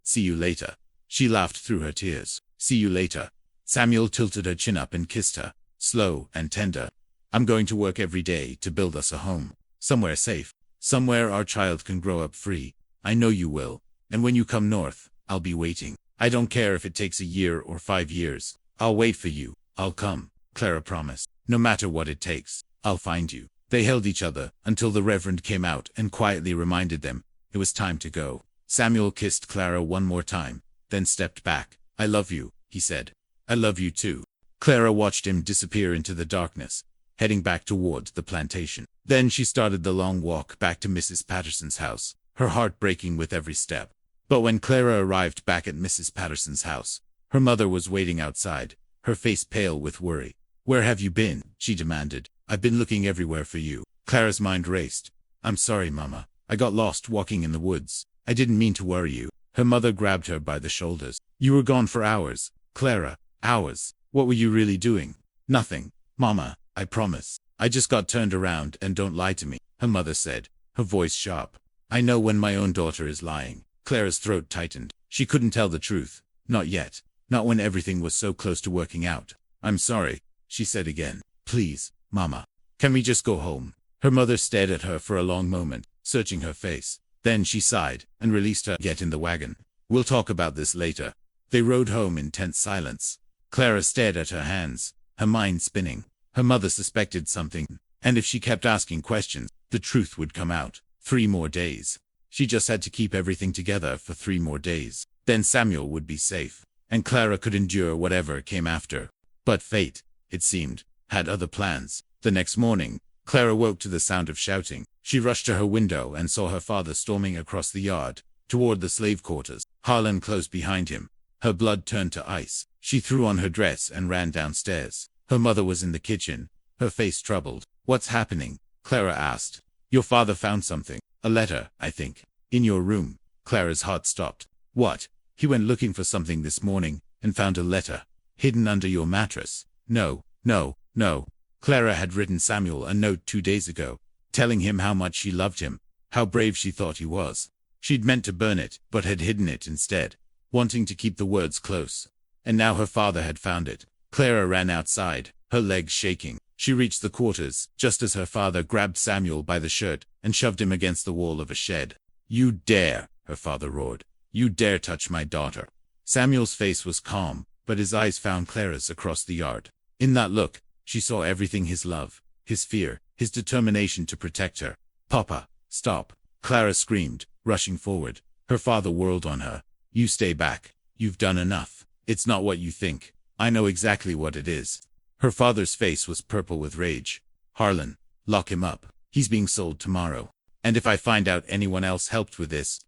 see you later. She laughed through her tears. See you later. Samuel tilted her chin up and kissed her, slow and tender. I'm going to work every day to build us a home. Somewhere safe. Somewhere our child can grow up free. I know you will. And when you come north, I'll be waiting. I don't care if it takes a year or 5 years. I'll wait for you. I'll come, Clara promised. No matter what it takes, I'll find you. They held each other until the Reverend came out and quietly reminded them it was time to go. Samuel kissed Clara one more time, then stepped back. I love you, he said. I love you too. Clara watched him disappear into the darkness, heading back toward the plantation. Then she started the long walk back to Mrs. Patterson's house, her heart breaking with every step. But when Clara arrived back at Mrs. Patterson's house, her mother was waiting outside, her face pale with worry. Where have you been? She demanded. I've been looking everywhere for you. Clara's mind raced. I'm sorry, Mama. I got lost walking in the woods. I didn't mean to worry you. Her mother grabbed her by the shoulders. You were gone for hours, Clara. Hours. What were you really doing? Nothing, Mama, I promise. I just got turned around, and don't lie to me, her mother said, her voice sharp. I know when my own daughter is lying. Clara's throat tightened. She couldn't tell the truth. Not yet. Not when everything was so close to working out. I'm sorry, she said again. Please, Mama. Can we just go home? Her mother stared at her for a long moment, searching her face. Then she sighed and released her. Get in the wagon. We'll talk about this later. They rode home in tense silence. Clara stared at her hands, her mind spinning. Her mother suspected something, and if she kept asking questions, the truth would come out. 3 more days. She just had to keep everything together for 3 more days. Then Samuel would be safe, and Clara could endure whatever came after. But fate, it seemed, had other plans. The next morning, Clara woke to the sound of shouting. She rushed to her window and saw her father storming across the yard, toward the slave quarters, Harlan close behind him. Her blood turned to ice. She threw on her dress and ran downstairs. Her mother was in the kitchen, her face troubled. "What's happening?" Clara asked. "Your father found something. A letter, I think. In your room." Clara's heart stopped. "What?" "He went looking for something this morning, and found a letter. Hidden under your mattress." "No, no, no." Clara had written Samuel a note 2 days ago, telling him how much she loved him, how brave she thought he was. She'd meant to burn it, but had hidden it instead, wanting to keep the words close. And now her father had found it. Clara ran outside, her legs shaking. She reached the quarters, just as her father grabbed Samuel by the shirt and shoved him against the wall of a shed. "You dare," her father roared. "You dare touch my daughter." Samuel's face was calm, but his eyes found Clara's across the yard. In that look, she saw everything: his love, his fear, his determination to protect her. "Papa, stop!" Clara screamed, rushing forward. Her father whirled on her. "You stay back. You've done enough. It's not what you think. I know exactly what it is." Her father's face was purple with rage. "Harlan, lock him up. He's being sold tomorrow. And if I find out anyone else helped with this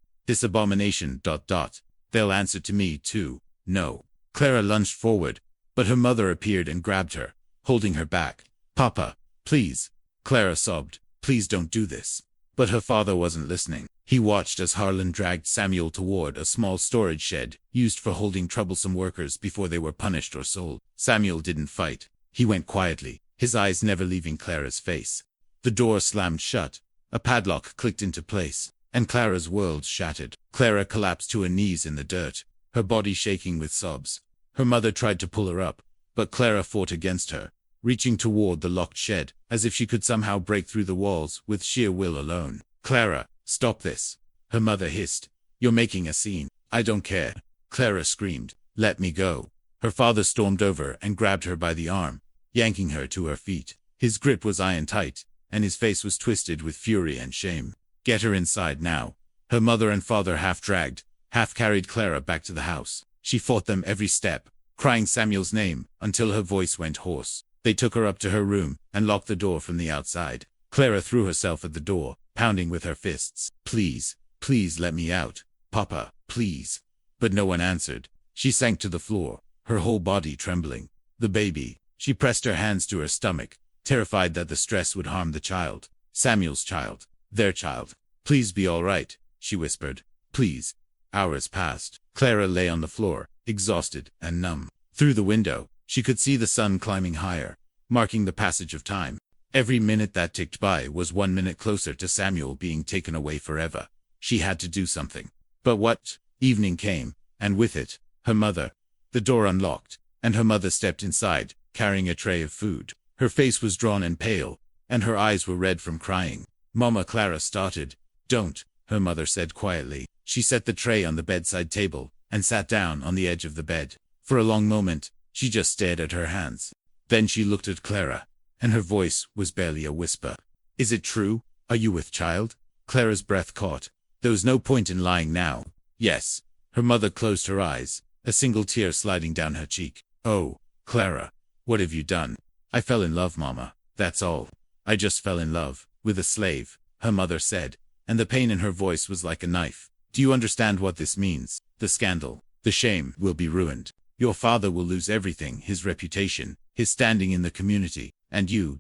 abomination, they'll answer to me too." "No." Clara lunged forward, but her mother appeared and grabbed her, holding her back. "Papa, please." Clara sobbed. "Please don't do this." But her father wasn't listening. He watched as Harlan dragged Samuel toward a small storage shed, used for holding troublesome workers before they were punished or sold. Samuel didn't fight. He went quietly, his eyes never leaving Clara's face. The door slammed shut, a padlock clicked into place, and Clara's world shattered. Clara collapsed to her knees in the dirt, her body shaking with sobs. Her mother tried to pull her up, but Clara fought against her, reaching toward the locked shed, as if she could somehow break through the walls with sheer will alone. "Clara, stop this!" her mother hissed. "You're making a scene." "I don't care." Clara screamed. "Let me go." Her father stormed over and grabbed her by the arm, yanking her to her feet. His grip was iron tight, and his face was twisted with fury and shame. "Get her inside now." Her mother and father half dragged, half carried Clara back to the house. She fought them every step, crying Samuel's name until her voice went hoarse. They took her up to her room and locked the door from the outside. Clara threw herself at the door, pounding with her fists. "Please, please let me out. Papa, please." But no one answered. She sank to the floor, her whole body trembling. The baby. She pressed her hands to her stomach, terrified that the stress would harm the child. Samuel's child. Their child. "Please be all right," she whispered. "Please." Hours passed. Clara lay on the floor, exhausted and numb. Through the window, she could see the sun climbing higher, marking the passage of time. Every minute that ticked by was 1 minute closer to Samuel being taken away forever. She had to do something. But what? Evening came, and with it, her mother. The door unlocked, and her mother stepped inside, carrying a tray of food. Her face was drawn and pale, and her eyes were red from crying. "Mama," Clara started. "Don't," her mother said quietly. She set the tray on the bedside table, and sat down on the edge of the bed. For a long moment, she just stared at her hands. Then she looked at Clara, and her voice was barely a whisper. "Is it true? Are you with child?" Clara's breath caught. There was no point in lying now. "Yes." Her mother closed her eyes, a single tear sliding down her cheek. "Oh, Clara, what have you done?" "I fell in love, Mama. That's all. I just fell in love with a slave," her mother said, and the pain in her voice was like a knife. "Do you understand what this means? The scandal, the shame will be ruined. Your father will lose everything: his reputation, his standing in the community, and you,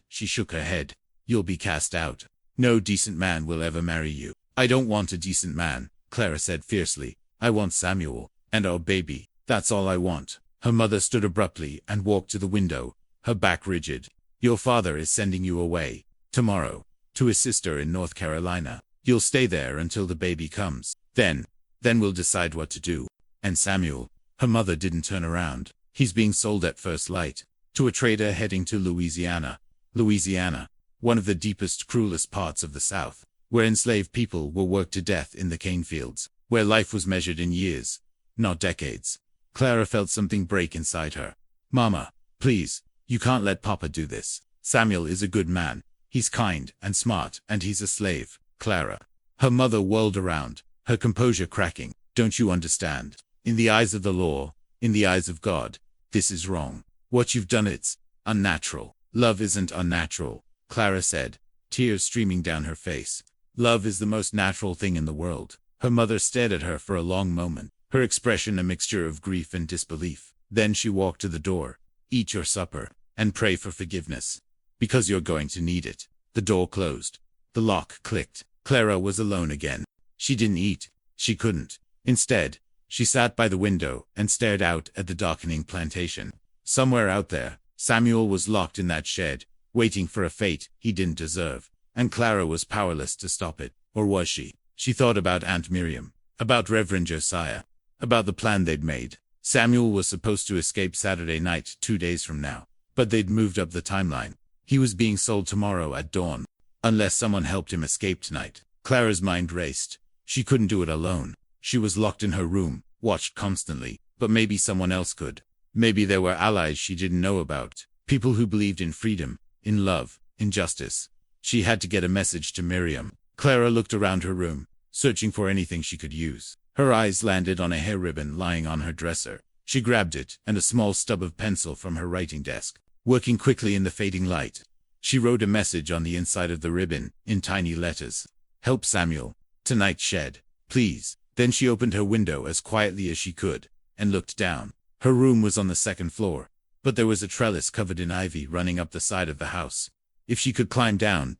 She shook her head. "You'll be cast out. No decent man will ever marry you." "I don't want a decent man," Clara said fiercely. "I want Samuel, and our baby. That's all I want." Her mother stood abruptly and walked to the window, her back rigid. "Your father is sending you away. Tomorrow. To his sister in North Carolina. You'll stay there until the baby comes. Then we'll decide what to do. And Samuel." Her mother didn't turn around. "He's being sold at first light. To a trader heading to Louisiana." Louisiana. One of the deepest, cruelest parts of the South, where enslaved people were worked to death in the cane fields, where life was measured in years, not decades. Clara felt something break inside her. "Mama, Please, you can't let Papa do this. Samuel is a good man. He's kind and smart, and he's a slave, Clara. Her mother whirled around, her composure cracking. Don't you understand? In the eyes of the law, in the eyes of God, this is wrong. What you've done, it's unnatural. Love isn't unnatural, Clara said, tears streaming down her face. Love is the most natural thing in the world. Her mother stared at her for a long moment, her expression a mixture of grief and disbelief. Then she walked to the door. Eat your supper, and pray for forgiveness. Because you're going to need it. The door closed. The lock clicked. Clara was alone again. She didn't eat. She couldn't. Instead, she sat by the window and stared out at the darkening plantation. Somewhere out there, Samuel was locked in that shed, waiting for a fate he didn't deserve. And Clara was powerless to stop it. Or was she? She thought about Aunt Miriam, about Reverend Josiah, about the plan they'd made. Samuel was supposed to escape Saturday night 2 days from now, but they'd moved up the timeline. He was being sold tomorrow at dawn, unless someone helped him escape tonight. Clara's mind raced. She couldn't do it alone. She was locked in her room, watched constantly, but maybe someone else could. Maybe there were allies she didn't know about, people who believed in freedom, in love, in justice. She had to get a message to Miriam. Clara looked around her room, searching for anything she could use. Her eyes landed on a hair ribbon lying on her dresser. She grabbed it, and a small stub of pencil from her writing desk. Working quickly in the fading light, she wrote a message on the inside of the ribbon, in tiny letters. Help Samuel. Tonight, shed. Please. Then she opened her window as quietly as she could, and looked down. Her room was on the second floor, but there was a trellis covered in ivy running up the side of the house. If she could climb down,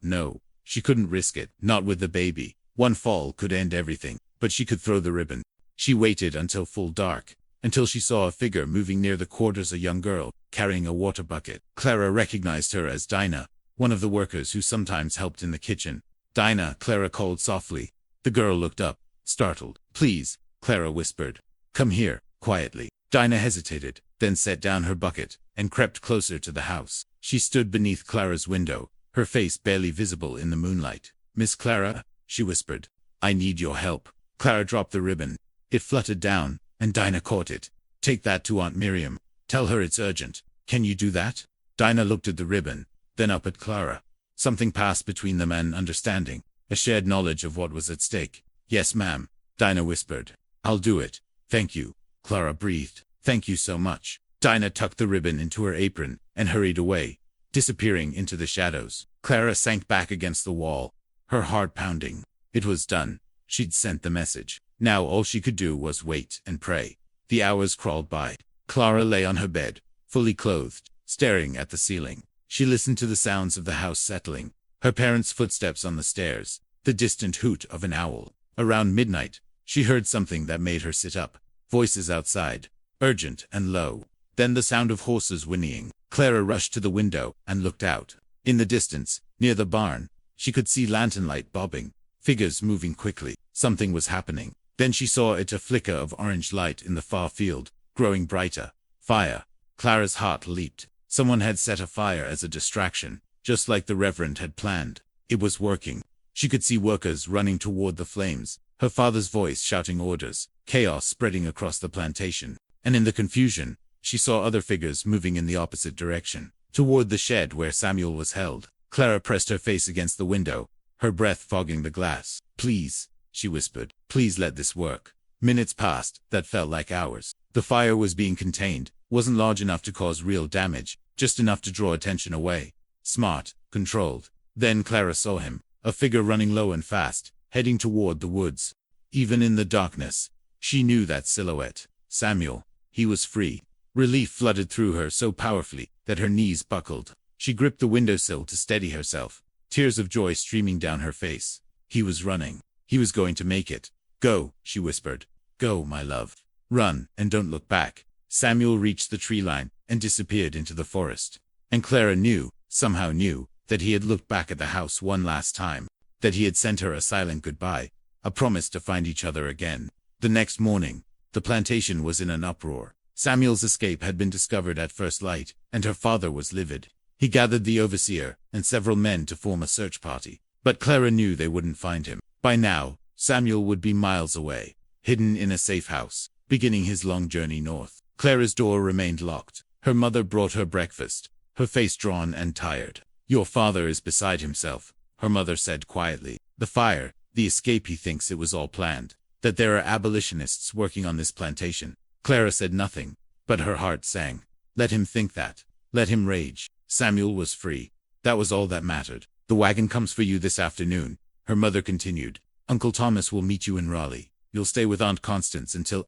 no. She couldn't risk it, not with the baby. One fall could end everything, but she could throw the ribbon. She waited until full dark, until she saw a figure moving near the quarters, a young girl, carrying a water bucket. Clara recognized her as Dinah, one of the workers who sometimes helped in the kitchen. Dinah, Clara called softly. The girl looked up, startled. Please, Clara whispered. Come here, quietly. Dinah hesitated, then set down her bucket, and crept closer to the house. She stood beneath Clara's window, her face barely visible in the moonlight. Miss Clara, she whispered. I need your help. Clara dropped the ribbon. It fluttered down, and Dinah caught it. Take that to Aunt Miriam. Tell her it's urgent. Can you do that? Dinah looked at the ribbon, then up at Clara. Something passed between them, an understanding, a shared knowledge of what was at stake. Yes, ma'am, Dinah whispered. I'll do it. Thank you, Clara breathed. Thank you so much. Dinah tucked the ribbon into her apron and hurried away, disappearing into the shadows. Clara sank back against the wall, her heart pounding. It was done. She'd sent the message. Now all she could do was wait and pray. The hours crawled by. Clara lay on her bed, fully clothed, staring at the ceiling. She listened to the sounds of the house settling, her parents' footsteps on the stairs, the distant hoot of an owl. Around midnight, she heard something that made her sit up. Voices outside, urgent and low. Then the sound of horses whinnying. Clara rushed to the window and looked out. In the distance, near the barn, she could see lantern light bobbing, figures moving quickly. Something was happening. Then she saw it, a flicker of orange light in the far field, growing brighter. Fire. Clara's heart leaped. Someone had set a fire as a distraction, just like the Reverend had planned. It was working. She could see workers running toward the flames, her father's voice shouting orders, chaos spreading across the plantation. And in the confusion, she saw other figures moving in the opposite direction, toward the shed where Samuel was held. Clara pressed her face against the window, her breath fogging the glass. Please, she whispered, please let this work. Minutes passed that felt like hours. The fire was being contained, wasn't large enough to cause real damage, just enough to draw attention away. Smart, controlled. Then Clara saw him, a figure running low and fast, heading toward the woods. Even in the darkness, she knew that silhouette. Samuel. He was free. Relief flooded through her so powerfully that her knees buckled. She gripped the windowsill to steady herself, tears of joy streaming down her face. He was running. He was going to make it. Go, she whispered. Go, my love. Run, and don't look back. Samuel reached the tree line and disappeared into the forest. And Clara knew, somehow knew, that he had looked back at the house one last time, that he had sent her a silent goodbye, a promise to find each other again. The next morning, the plantation was in an uproar. Samuel's escape had been discovered at first light, and her father was livid. He gathered the overseer and several men to form a search party. But Clara knew they wouldn't find him. By now, Samuel would be miles away, hidden in a safe house, beginning his long journey north. Clara's door remained locked, Her mother brought her breakfast, her face drawn and tired. "Your father is beside himself," her mother said quietly. "The fire, the escape, he thinks it was all planned, that there are abolitionists working on this plantation." Clara said nothing, but her heart sang. Let him think that. Let him rage. Samuel was free. That was all that mattered. "The wagon comes for you this afternoon," her mother continued. "Uncle Thomas will meet you in Raleigh. You'll stay with Aunt Constance until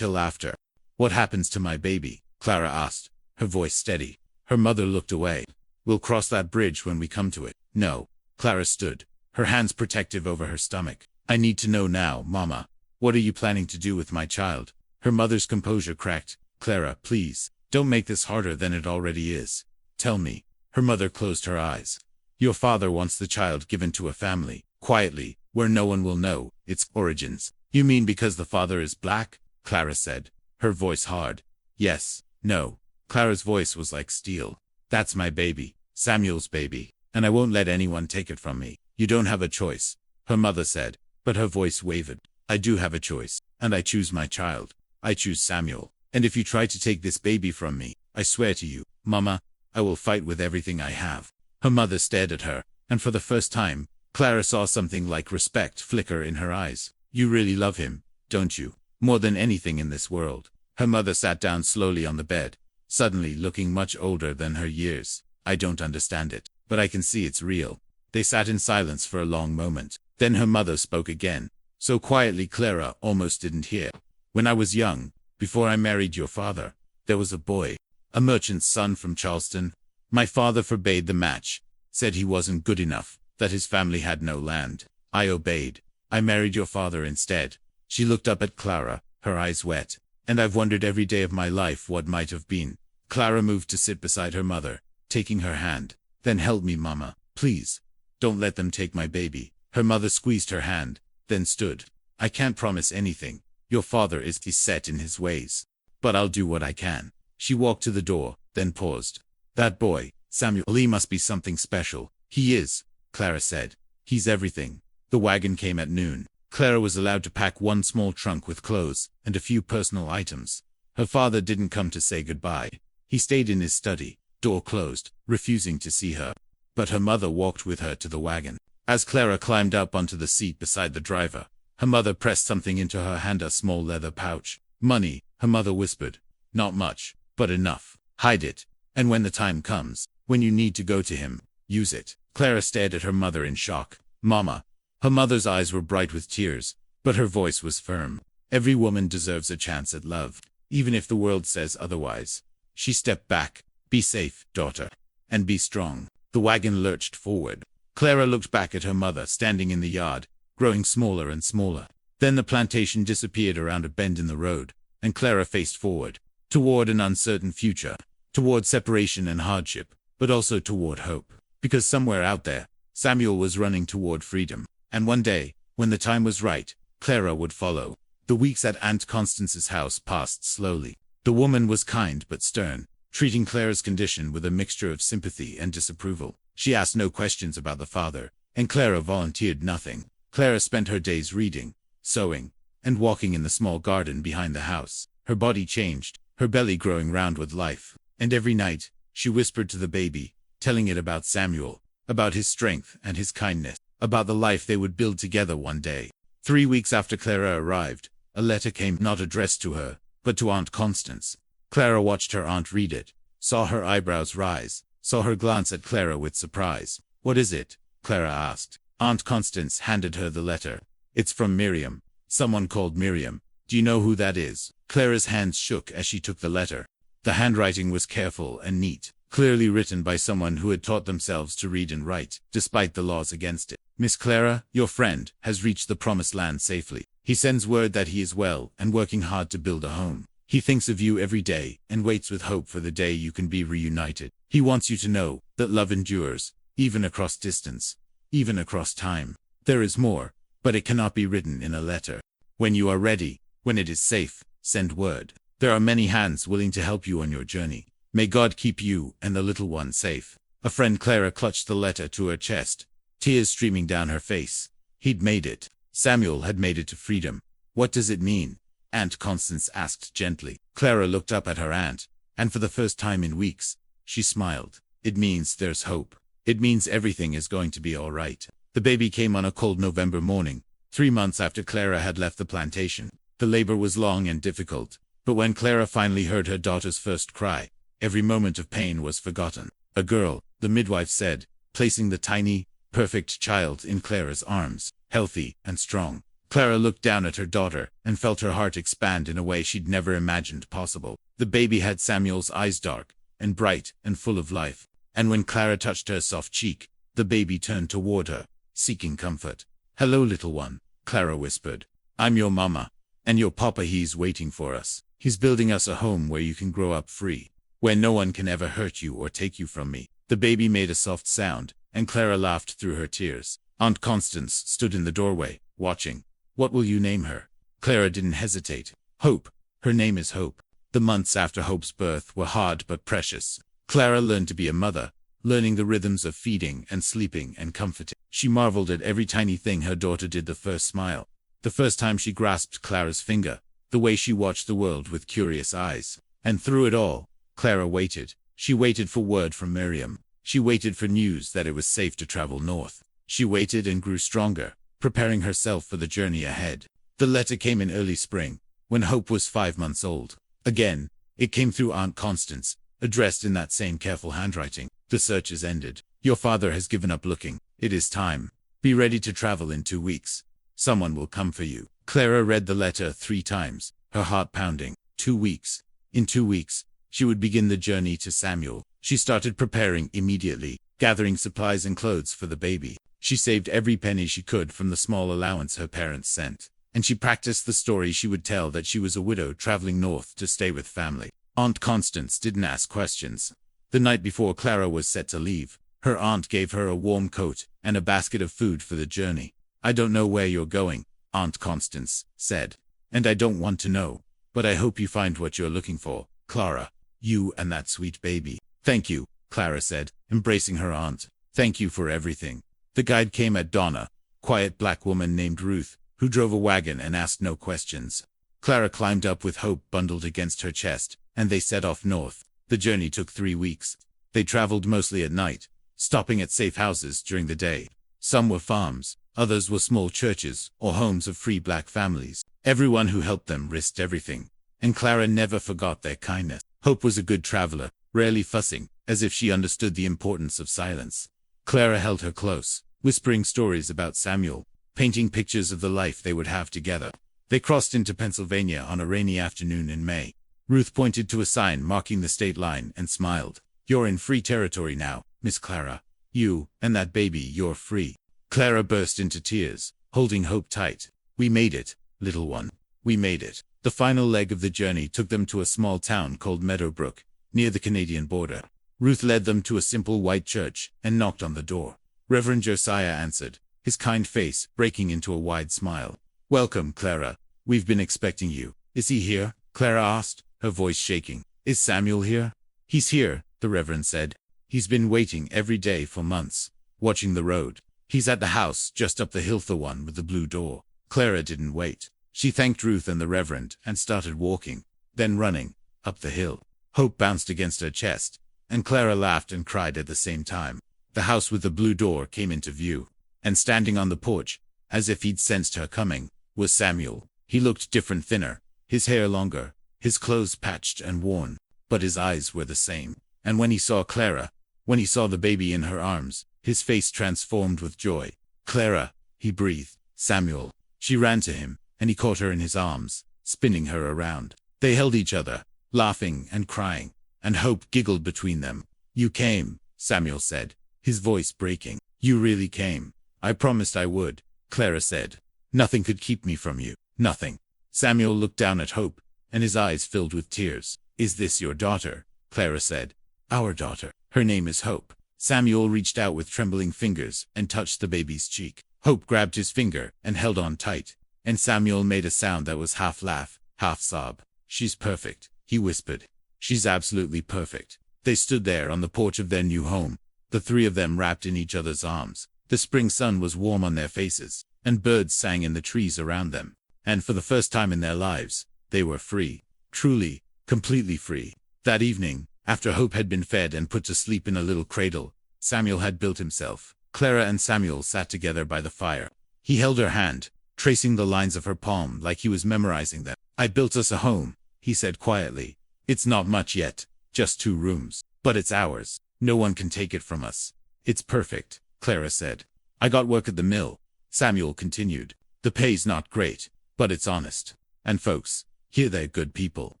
after." "What happens to my baby?" Clara asked, her voice steady. Her mother looked away. "We'll cross that bridge when we come to it." "No." Clara stood, her hands protective over her stomach. "I need to know now, Mama. What are you planning to do with my child?" Her mother's composure cracked. "Clara, please, don't make this harder than it already is. Tell me." Her mother closed her eyes. "Your father wants the child given to a family, quietly, where no one will know its origins." "You mean because the father is black?" Clara said, her voice hard. "Yes, no." Clara's voice was like steel. "That's my baby, Samuel's baby, and I won't let anyone take it from me." "You don't have a choice," her mother said, but her voice wavered. "I do have a choice, and I choose my child. I choose Samuel. And if you try to take this baby from me, I swear to you, Mama, I will fight with everything I have." Her mother stared at her, and for the first time, Clara saw something like respect flicker in her eyes. "You really love him, don't you? More than anything in this world." Her mother sat down slowly on the bed, suddenly looking much older than her years. "I don't understand it, but I can see it's real." They sat in silence for a long moment. Then her mother spoke again, so quietly Clara almost didn't hear. "When I was young, before I married your father, there was a boy, a merchant's son from Charleston. My father forbade the match, said he wasn't good enough, that his family had no land. I obeyed. I married your father instead." She looked up at Clara, her eyes wet. "And I've wondered every day of my life what might have been." Clara moved to sit beside her mother, taking her hand. "Then help me, Mama, please. Don't let them take my baby." Her mother squeezed her hand, then stood. "I can't promise anything. Your father is set in his ways. But I'll do what I can." She walked to the door, then paused. "That boy, Samuel, he must be something special." "He is," Clara said. "He's everything." The wagon came at noon. Clara was allowed to pack one small trunk with clothes and a few personal items. Her father didn't come to say goodbye. He stayed in his study, door closed, refusing to see her. But her mother walked with her to the wagon. As Clara climbed up onto the seat beside the driver, her mother pressed something into her hand, a small leather pouch. "Money," her mother whispered. "Not much, but enough. Hide it. And when the time comes, when you need to go to him, use it." Clara stared at her mother in shock. "Mama." Her mother's eyes were bright with tears, but her voice was firm. "Every woman deserves a chance at love, even if the world says otherwise." She stepped back. "Be safe, daughter. And be strong." The wagon lurched forward. Clara looked back at her mother standing in the yard, growing smaller and smaller. Then the plantation disappeared around a bend in the road, and Clara faced forward, toward an uncertain future, toward separation and hardship, but also toward hope. Because somewhere out there, Samuel was running toward freedom. And one day, when the time was right, Clara would follow. The weeks at Aunt Constance's house passed slowly. The woman was kind but stern, treating Clara's condition with a mixture of sympathy and disapproval. She asked no questions about the father, and Clara volunteered nothing. Clara spent her days reading, sewing, and walking in the small garden behind the house. Her body changed, her belly growing round with life. And every night, she whispered to the baby, telling it about Samuel, about his strength and his kindness, about the life they would build together one day. 3 weeks after Clara arrived, a letter came, not addressed to her, but to Aunt Constance. Clara watched her aunt read it, saw her eyebrows rise, saw her glance at Clara with surprise. "What is it?" Clara asked. Aunt Constance handed her the letter. "It's from Miriam. Someone called Miriam. Do you know who that is?" Clara's hands shook as she took the letter. The handwriting was careful and neat, clearly written by someone who had taught themselves to read and write, despite the laws against it. "Miss Clara, your friend has reached the promised land safely. He sends word that he is well and working hard to build a home. He thinks of you every day and waits with hope for the day you can be reunited. He wants you to know that love endures, even across distance, even across time. There is more, but it cannot be written in a letter. When you are ready, when it is safe, send word. There are many hands willing to help you on your journey. May God keep you and the little one safe." A friend. Clara clutched the letter to her chest, tears streaming down her face. He'd made it. Samuel had made it to freedom. "What does it mean?" Aunt Constance asked gently. Clara looked up at her aunt, And for the first time in weeks, she smiled. It means there's hope. It means everything is going to be all right. The baby came on a cold November morning, 3 months after Clara had left the plantation. The labor was long and difficult, but when Clara finally heard her daughter's first cry, every moment of pain was forgotten. A girl, the midwife said, placing the tiny, perfect child in Clara's arms, healthy and strong. Clara looked down at her daughter and felt her heart expand in a way she'd never imagined possible. The baby had Samuel's eyes, dark and bright and full of life. And when Clara touched her soft cheek, the baby turned toward her, seeking comfort. "Hello, little one," Clara whispered. "I'm your mama. And your papa, he's waiting for us. He's building us a home where you can grow up free, where no one can ever hurt you or take you from me." The baby made a soft sound, and Clara laughed through her tears. Aunt Constance stood in the doorway, watching. "What will you name her?" Clara didn't hesitate. "Hope. Her name is Hope." The months after Hope's birth were hard but precious. Clara learned to be a mother, learning the rhythms of feeding and sleeping and comforting. She marveled at every tiny thing her daughter did. The first smile, the first time she grasped Clara's finger, the way she watched the world with curious eyes. And through it all, Clara waited. She waited for word from Miriam. She waited for news that it was safe to travel north. She waited and grew stronger, preparing herself for the journey ahead. The letter came in early spring, when Hope was 5 months old. Again, it came through Aunt Constance, addressed in that same careful handwriting. "The search is ended. Your father has given up looking. It is time. Be ready to travel in 2 weeks. Someone will come for you." Clara read the letter 3 times, her heart pounding. 2 weeks. In 2 weeks, she would begin the journey to Samuel. She started preparing immediately, gathering supplies and clothes for the baby. She saved every penny she could from the small allowance her parents sent. And she practiced the story she would tell that she was a widow traveling north to stay with family. Aunt Constance didn't ask questions. The night before Clara was set to leave, her aunt gave her a warm coat and a basket of food for the journey. "I don't know where you're going," Aunt Constance said, "and I don't want to know, but I hope you find what you're looking for, Clara. You and that sweet baby." "Thank you," Clara said, embracing her aunt. "Thank you for everything." The guide came at dawn, a quiet black woman named Ruth, who drove a wagon and asked no questions. Clara climbed up with Hope bundled against her chest, and they set off north. The journey took 3 weeks. They traveled mostly at night, stopping at safe houses during the day. Some were farms, others were small churches or homes of free black families. Everyone who helped them risked everything, and Clara never forgot their kindness. Hope was a good traveler, rarely fussing, as if she understood the importance of silence. Clara held her close, whispering stories about Samuel, painting pictures of the life they would have together. They crossed into Pennsylvania on a rainy afternoon in May. Ruth pointed to a sign marking the state line and smiled. "You're in free territory now, Miss Clara. You and that baby, you're free." Clara burst into tears, holding Hope tight. "We made it, little one. We made it." The final leg of the journey took them to a small town called Meadowbrook, near the Canadian border. Ruth led them to a simple white church and knocked on the door. Reverend Josiah answered, his kind face breaking into a wide smile. "Welcome, Clara. We've been expecting you." "Is he here?" Clara asked, her voice shaking. "Is Samuel here?" "He's here," the Reverend said. "He's been waiting every day for months, watching the road. He's at the house just up the hill, the one with the blue door." Clara didn't wait. She thanked Ruth and the Reverend and started walking, then running, up the hill. Hope bounced against her chest, and Clara laughed and cried at the same time. The house with the blue door came into view, and standing on the porch, as if he'd sensed her coming, was Samuel. He looked different, thinner, his hair longer, his clothes patched and worn, but his eyes were the same. And when he saw Clara, when he saw the baby in her arms, his face transformed with joy. "Clara," he breathed. "Samuel." She ran to him, and he caught her in his arms, spinning her around. They held each other, laughing and crying, and Hope giggled between them. "You came," Samuel said, his voice breaking. "You really came." "I promised I would," Clara said. "Nothing could keep me from you. Nothing." Samuel looked down at Hope, and his eyes filled with tears. "Is this your daughter?" Clara said. "Our daughter. Her name is Hope." Samuel reached out with trembling fingers and touched the baby's cheek. Hope grabbed his finger and held on tight, and Samuel made a sound that was half laugh, half sob. "She's perfect," he whispered. "She's absolutely perfect." They stood there on the porch of their new home, the three of them wrapped in each other's arms. The spring sun was warm on their faces, and birds sang in the trees around them. And for the first time in their lives, they were free. Truly, completely free. That evening, after Hope had been fed and put to sleep in a little cradle Samuel had built himself, Clara and Samuel sat together by the fire. He held her hand, tracing the lines of her palm like he was memorizing them. "I built us a home," he said quietly. "It's not much yet, just 2 rooms, but it's ours. No one can take it from us. It's perfect," Clara said. "I got work at the mill," Samuel continued. "The pay's not great, but it's honest. And folks, here they're good people.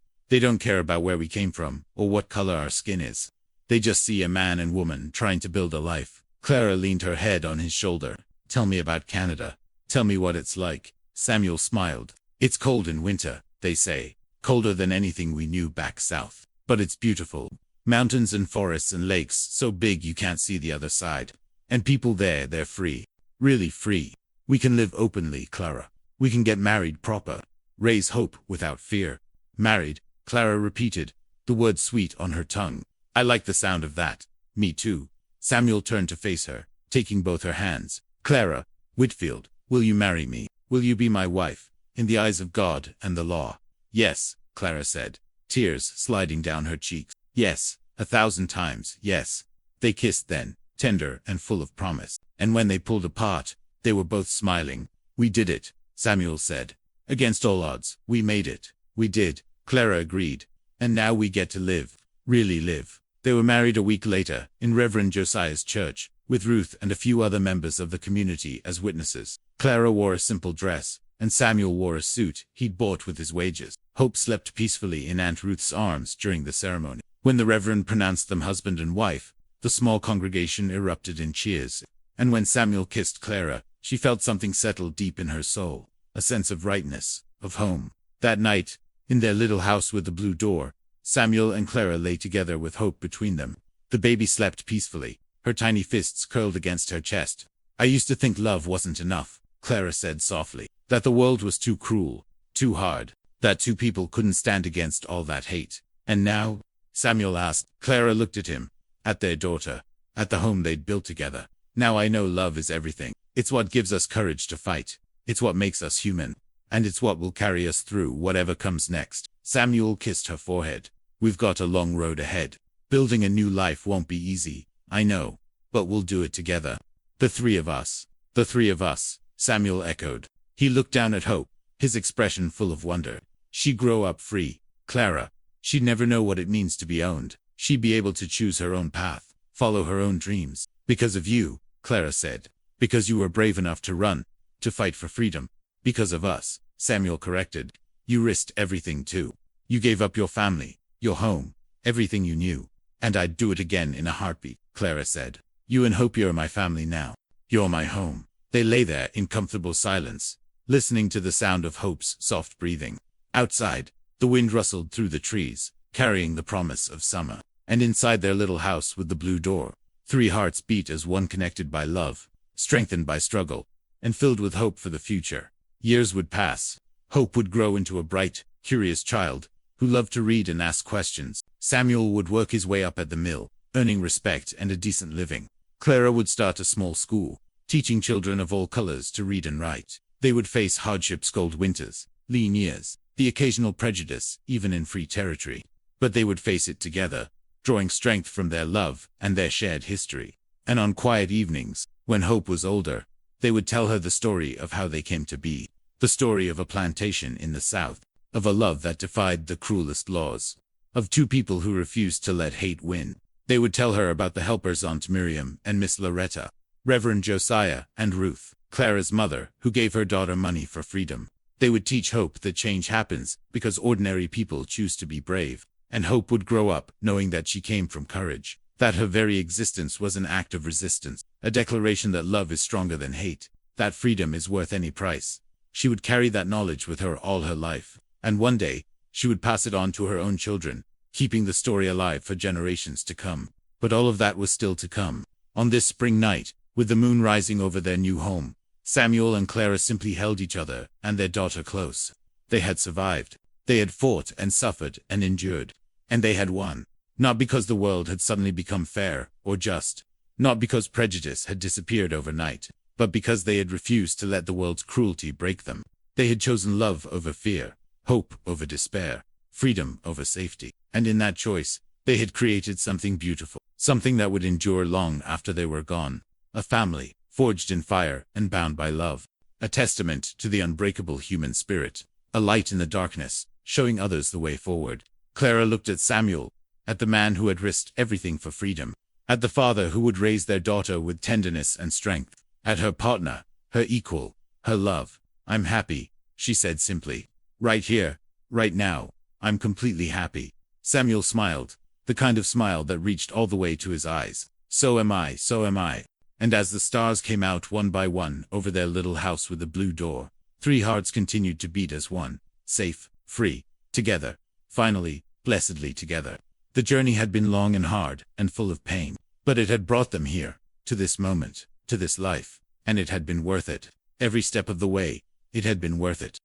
They don't care about where we came from or what color our skin is. They just see a man and woman trying to build a life." Clara leaned her head on his shoulder. "Tell me about Canada. Tell me what it's like." Samuel smiled. "It's cold in winter, they say. Colder than anything we knew back south. But it's beautiful. Mountains and forests and lakes so big you can't see the other side. And people there, they're free. Really free. We can live openly, Clara. We can get married proper. Raise Hope without fear." "Married," Clara repeated, the word sweet on her tongue. "I like the sound of that." "Me too." Samuel turned to face her, taking both her hands. "Clara Whitfield, will you marry me? Will you be my wife, in the eyes of God and the law?" "Yes," Clara said, tears sliding down her cheeks. "Yes, 1,000 times, yes." They kissed then, tender and full of promise. And when they pulled apart, they were both smiling. "We did it," Samuel said. "Against all odds, we made it." "We did," Clara agreed. "And now we get to live. Really live." They were married a week later, in Reverend Josiah's church, with Ruth and a few other members of the community as witnesses. Clara wore a simple dress, and Samuel wore a suit he'd bought with his wages. Hope slept peacefully in Aunt Ruth's arms during the ceremony. When the Reverend pronounced them husband and wife, the small congregation erupted in cheers. And when Samuel kissed Clara, she felt something settle deep in her soul, a sense of rightness, of home. That night, in their little house with the blue door, Samuel and Clara lay together with Hope between them. The baby slept peacefully, her tiny fists curled against her chest. "I used to think love wasn't enough," Clara said softly. "That the world was too cruel, too hard. That 2 people couldn't stand against all that hate. And now?" Samuel asked. Clara looked at him, at their daughter, at the home they'd built together. "Now I know love is everything. It's what gives us courage to fight. It's what makes us human. And it's what will carry us through whatever comes next." Samuel kissed her forehead. "We've got a long road ahead. Building a new life won't be easy, I know. But we'll do it together. The 3 of us." "The 3 of us," Samuel echoed. He looked down at Hope, his expression full of wonder. She'd grow up free, Clara. She'd never know what it means to be owned. She'd be able to choose her own path, follow her own dreams. "Because of you," Clara said. "Because you were brave enough to run, to fight for freedom." "Because of us," Samuel corrected. "You risked everything too. You gave up your family, your home, everything you knew." "And I'd do it again in a heartbeat," Clara said. "You and Hope, you're my family now. You're my home." They lay there in comfortable silence, listening to the sound of Hope's soft breathing. Outside, the wind rustled through the trees, carrying the promise of summer. And inside their little house with the blue door, 3 hearts beat as one, connected by love, strengthened by struggle, and filled with hope for the future. Years would pass. Hope would grow into a bright, curious child who loved to read and ask questions. Samuel would work his way up at the mill, earning respect and a decent living. Clara would start a small school, teaching children of all colors to read and write. They would face hardships, cold winters, lean years, the occasional prejudice, even in free territory. But they would face it together, drawing strength from their love and their shared history. And on quiet evenings, when Hope was older, they would tell her the story of how they came to be. The story of a plantation in the South, of a love that defied the cruelest laws, of 2 people who refused to let hate win. They would tell her about the helpers, Aunt Miriam and Miss Loretta, Reverend Josiah and Ruth, Clara's mother, who gave her daughter money for freedom. They would teach Hope that change happens because ordinary people choose to be brave. And Hope would grow up knowing that she came from courage, that her very existence was an act of resistance, a declaration that love is stronger than hate, that freedom is worth any price. She would carry that knowledge with her all her life. And one day, she would pass it on to her own children, keeping the story alive for generations to come. But all of that was still to come. On this spring night, with the moon rising over their new home, Samuel and Clara simply held each other and their daughter close. They had survived. They had fought and suffered and endured. And they had won. Not because the world had suddenly become fair or just. Not because prejudice had disappeared overnight. But because they had refused to let the world's cruelty break them. They had chosen love over fear, hope over despair, freedom over safety. And in that choice, they had created something beautiful, something that would endure long after they were gone. A family, forged in fire and bound by love. A testament to the unbreakable human spirit. A light in the darkness, showing others the way forward. Clara looked at Samuel, at the man who had risked everything for freedom, at the father who would raise their daughter with tenderness and strength, at her partner, her equal, her love. "I'm happy," she said simply. "Right here, right now, I'm completely happy." Samuel smiled, the kind of smile that reached all the way to his eyes. "So am I, so am I." And as the stars came out one by one over their little house with the blue door, 3 hearts continued to beat as one, safe, free, together, finally, blessedly together. The journey had been long and hard, and full of pain, but it had brought them here, to this moment, to this life, and it had been worth it. Every step of the way, it had been worth it.